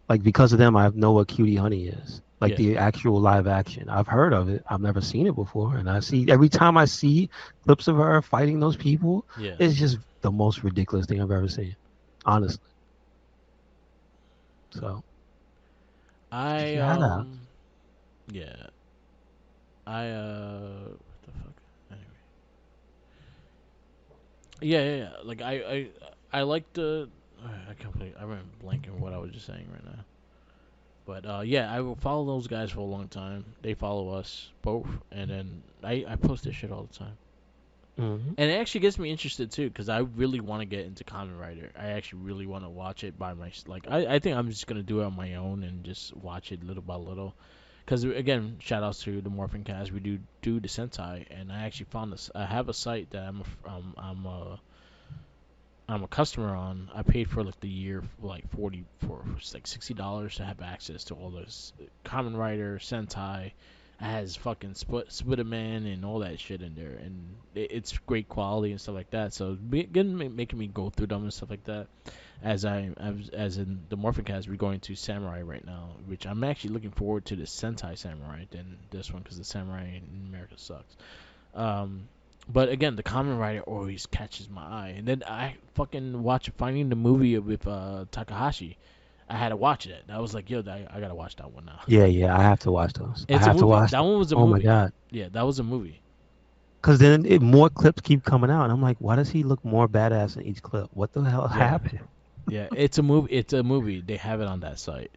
Like because of them, I know what Cutie Honey is. Like Yeah. the actual live action. I've heard of it. I've never seen it before, and I see every time I see clips of her fighting those people, Yeah. it's just the most ridiculous thing I've ever seen. Honestly. So I shout out. yeah. What the fuck? Anyway. Yeah. Like I like the I can't believe I remember blanking what I was just saying right now. But yeah, I will follow those guys for a long time. They follow us both, and then I post this shit all the time. Hmm. And it actually gets me interested too, because I really want to get into Kamen Rider. I actually really want to watch it by my like. I think I'm just gonna do it on my own and just watch it little by little. Because again, shout outs to the Morphin Cast. We do the Sentai, and I actually found this. I have a site that I'm a customer on. I paid for like the year for like $60 to have access to all this Kamen Rider, Sentai. It has fucking Spiderman and all that shit in there, and it's great quality and stuff like that. So again, making me go through them and stuff like that. As in the Morphin Cast, we're going to Samurai right now, which I'm actually looking forward to the Sentai Samurai than this one because the Samurai in America sucks. Um, but again, the Kamen Rider always catches my eye, and then I fucking watch finding the movie with Takahashi. I had to watch it. I was like, yo, I gotta watch that one now. Yeah, yeah. I have to watch those. I It's a have to movie. watch That them. one was a Oh my movie. god. Yeah, that was a movie. Because then more clips keep coming out, and I'm like, why does he look more badass in each clip? What the hell Yeah, happened? yeah. It's a movie. It's a movie. They have it on that site.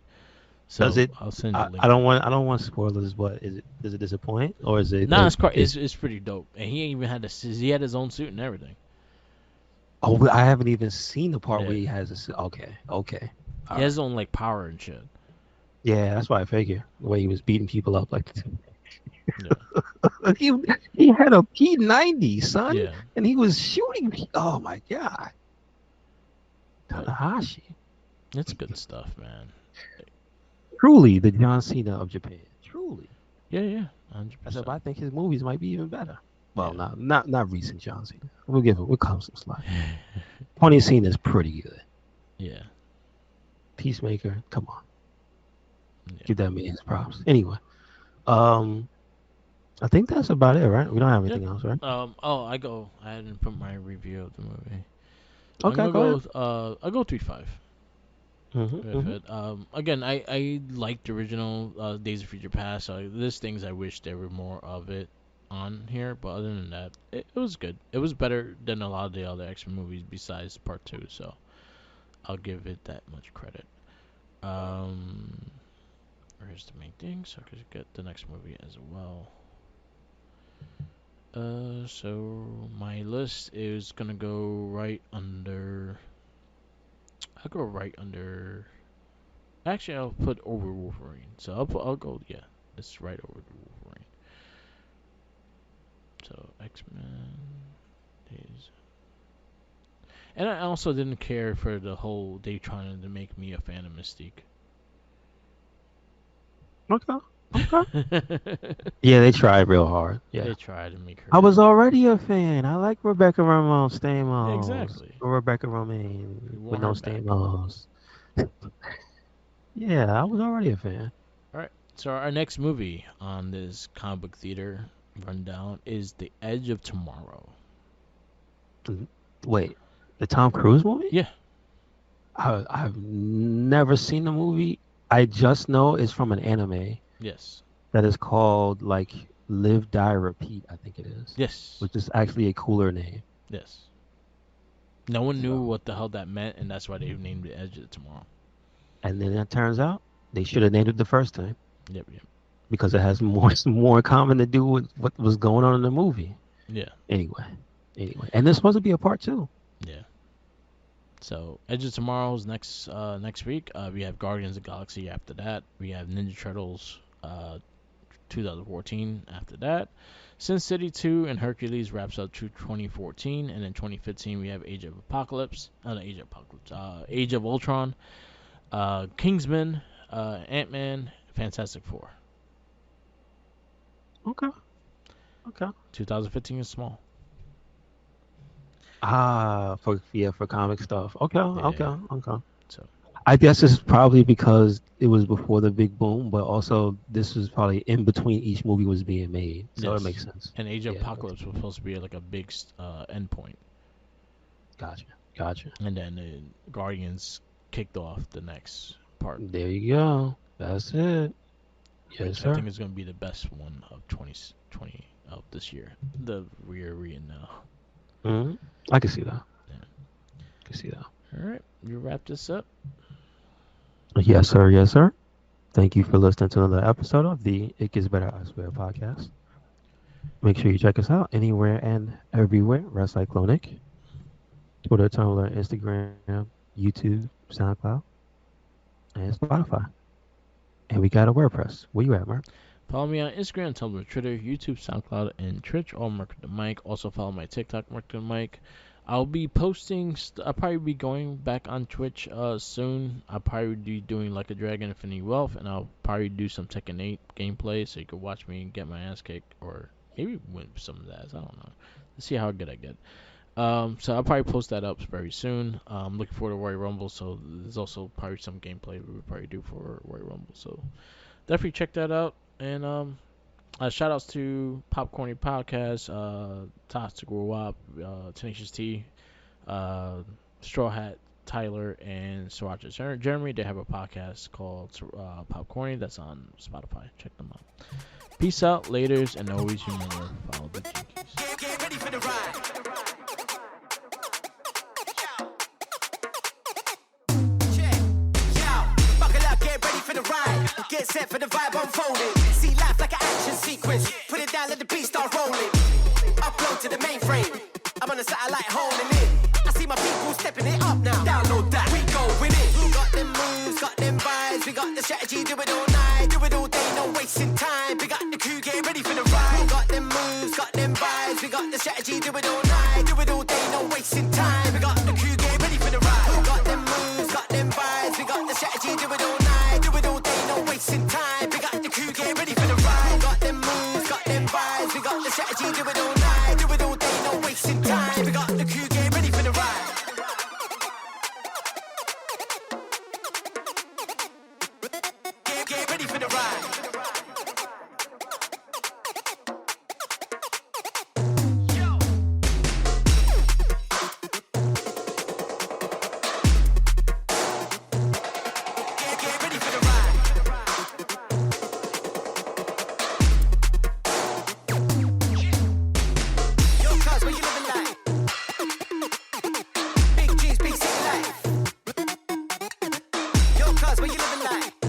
Does So it? I'll send you a I link. don't want spoilers, but is it? Does it disappoint or is it? Nah, it's pretty dope. And he even had he had his own suit and everything. Oh, I haven't even seen the part where Yeah, he has this. Okay, okay, he all has right. his own like power and shit. Yeah, that's why I figure the way he was beating people up like Yeah, he he had a P90, son, yeah. and he was shooting. Oh my god, But Tanahashi, it's good stuff, man. truly the John Cena of Japan. Truly, Yeah, hundred I said, but percent. I think his movies might be even better. Well, Yeah. not recent John Cena. We'll call him some slack. 20 Cena is pretty good. Yeah, Peacemaker, come on, yeah. give that man his props. Anyway, um, I think that's about it, right? We don't have Yeah. anything else, right? Oh, I go. I didn't put my review of the movie. I'm Okay, gonna go go. ahead. I'll go 3.5 with Mm-hmm. it. Again, I liked the original Days of Future Past. So there's things I wish there were more of it on here, but other than that, it was good. It was better than a lot of the other X-Men movies besides Part 2. So I'll give it that much credit. Where's the main thing? So I could get the next movie as well. So my list is gonna go right under. I'll go right under. Actually, I'll put over Wolverine. So I'll go, yeah, it's right over Wolverine. So X-Men days. And I also didn't care for the whole they trying to make me a fan of Mystique. Okay. Yeah, they tried real hard. Yeah. They tried to make her. I was already a fan. I like Rebecca Ramon Stamos. Exactly. Rebecca Romaine We with want no her back. Stamos. Yeah, I was already a fan. Alright, so our next movie on this comic book theater rundown is The Edge of Tomorrow. Wait, the Tom Cruise movie? Yeah. I've never seen the movie. I just know it's from an anime Yes. that is called like Live, Die, Repeat, I think it is. Yes. Which is actually a cooler name. Yes. No one knew what the hell that meant, and that's why they named it Edge of Tomorrow. And then it turns out they should have named it the first time. Yep. Because it has more common to do with what was going on in the movie. Yeah. Anyway. And there's supposed to be a part 2. Yeah. So Edge of Tomorrow's next week. We have Guardians of the Galaxy after that. We have Ninja Turtles 2014 after that. Sin City 2 and Hercules wraps up to 2014, and in 2015 we have Age of Ultron, Kingsman, Ant-Man, Fantastic Four. Okay. 2015 is small. For comic stuff. Okay. So I guess it's probably because it was before the big boom, but also this was probably in between each movie was being made, so yes. it makes sense. And Age of Apocalypse was supposed to be like a big end point. Gotcha. And then Guardians kicked off the next part. There you go. That's it. Yes, sir. I think it's going to be the best one of 2020 of this year. The we're in now. Mm-hmm. I can see that. Yeah. All right, you wrap this up. Yes, sir. Thank you for listening to another episode of the It Gets Better, I Swear podcast. Make sure you check us out anywhere and everywhere. RedCycloneInc. Twitter, Tumblr, Instagram, YouTube, SoundCloud, and Spotify. And we got a WordPress. Where you at, Mark? Follow me on Instagram, Tumblr, Twitter, YouTube, SoundCloud, and Twitch, all Mark the Mic. Also follow my TikTok, Mark the Mic. I'll be posting. I'll probably be going back on Twitch soon. I'll probably be doing like a Dragon Infinity Wealth, and I'll probably do some Tekken 8 gameplay, so you can watch me get my ass kicked, or maybe win some of that. I don't know. Let's see how good I get. So I'll probably post that up very soon. I'm looking forward to Royal Rumble, so there's also probably some gameplay we would probably do for Royal Rumble. So definitely check that out. And shout outs to Popcorny Podcast, Toxic Wap, Tenacious T, Straw Hat Tyler, and Sriracha Jeremy. They have a podcast called Popcorny that's on Spotify. Check them out. Peace out, laters, and always remember, follow the jinkies. Get ready for the ride. Get set for the vibe unfolding. See life like an action sequence. Put it down, let the beat start rolling. Upload to the mainframe. I'm on a satellite holding it. I see my people stepping it up now. Download that, we go with it. Got them moves, got them vibes. We got the strategy, do it all night, do it all day, no wasting time. We got the crew, get ready for the ride. Got them moves, got them vibes. We got the strategy, do it all night, do it all day, no wasting time. We got the crew, get ready for the ride. Got them moves, got them vibes. We got the strategy, do it all night, do it all day, no wasting time. We got the crew, get ready for the ride. Got them moves, got them vibes. We got the strategy, do it all night, do it all day, no wasting time. We got the crew, get ready for the ride. Get ready for the ride. Get ready for the ride. cuz where you living like?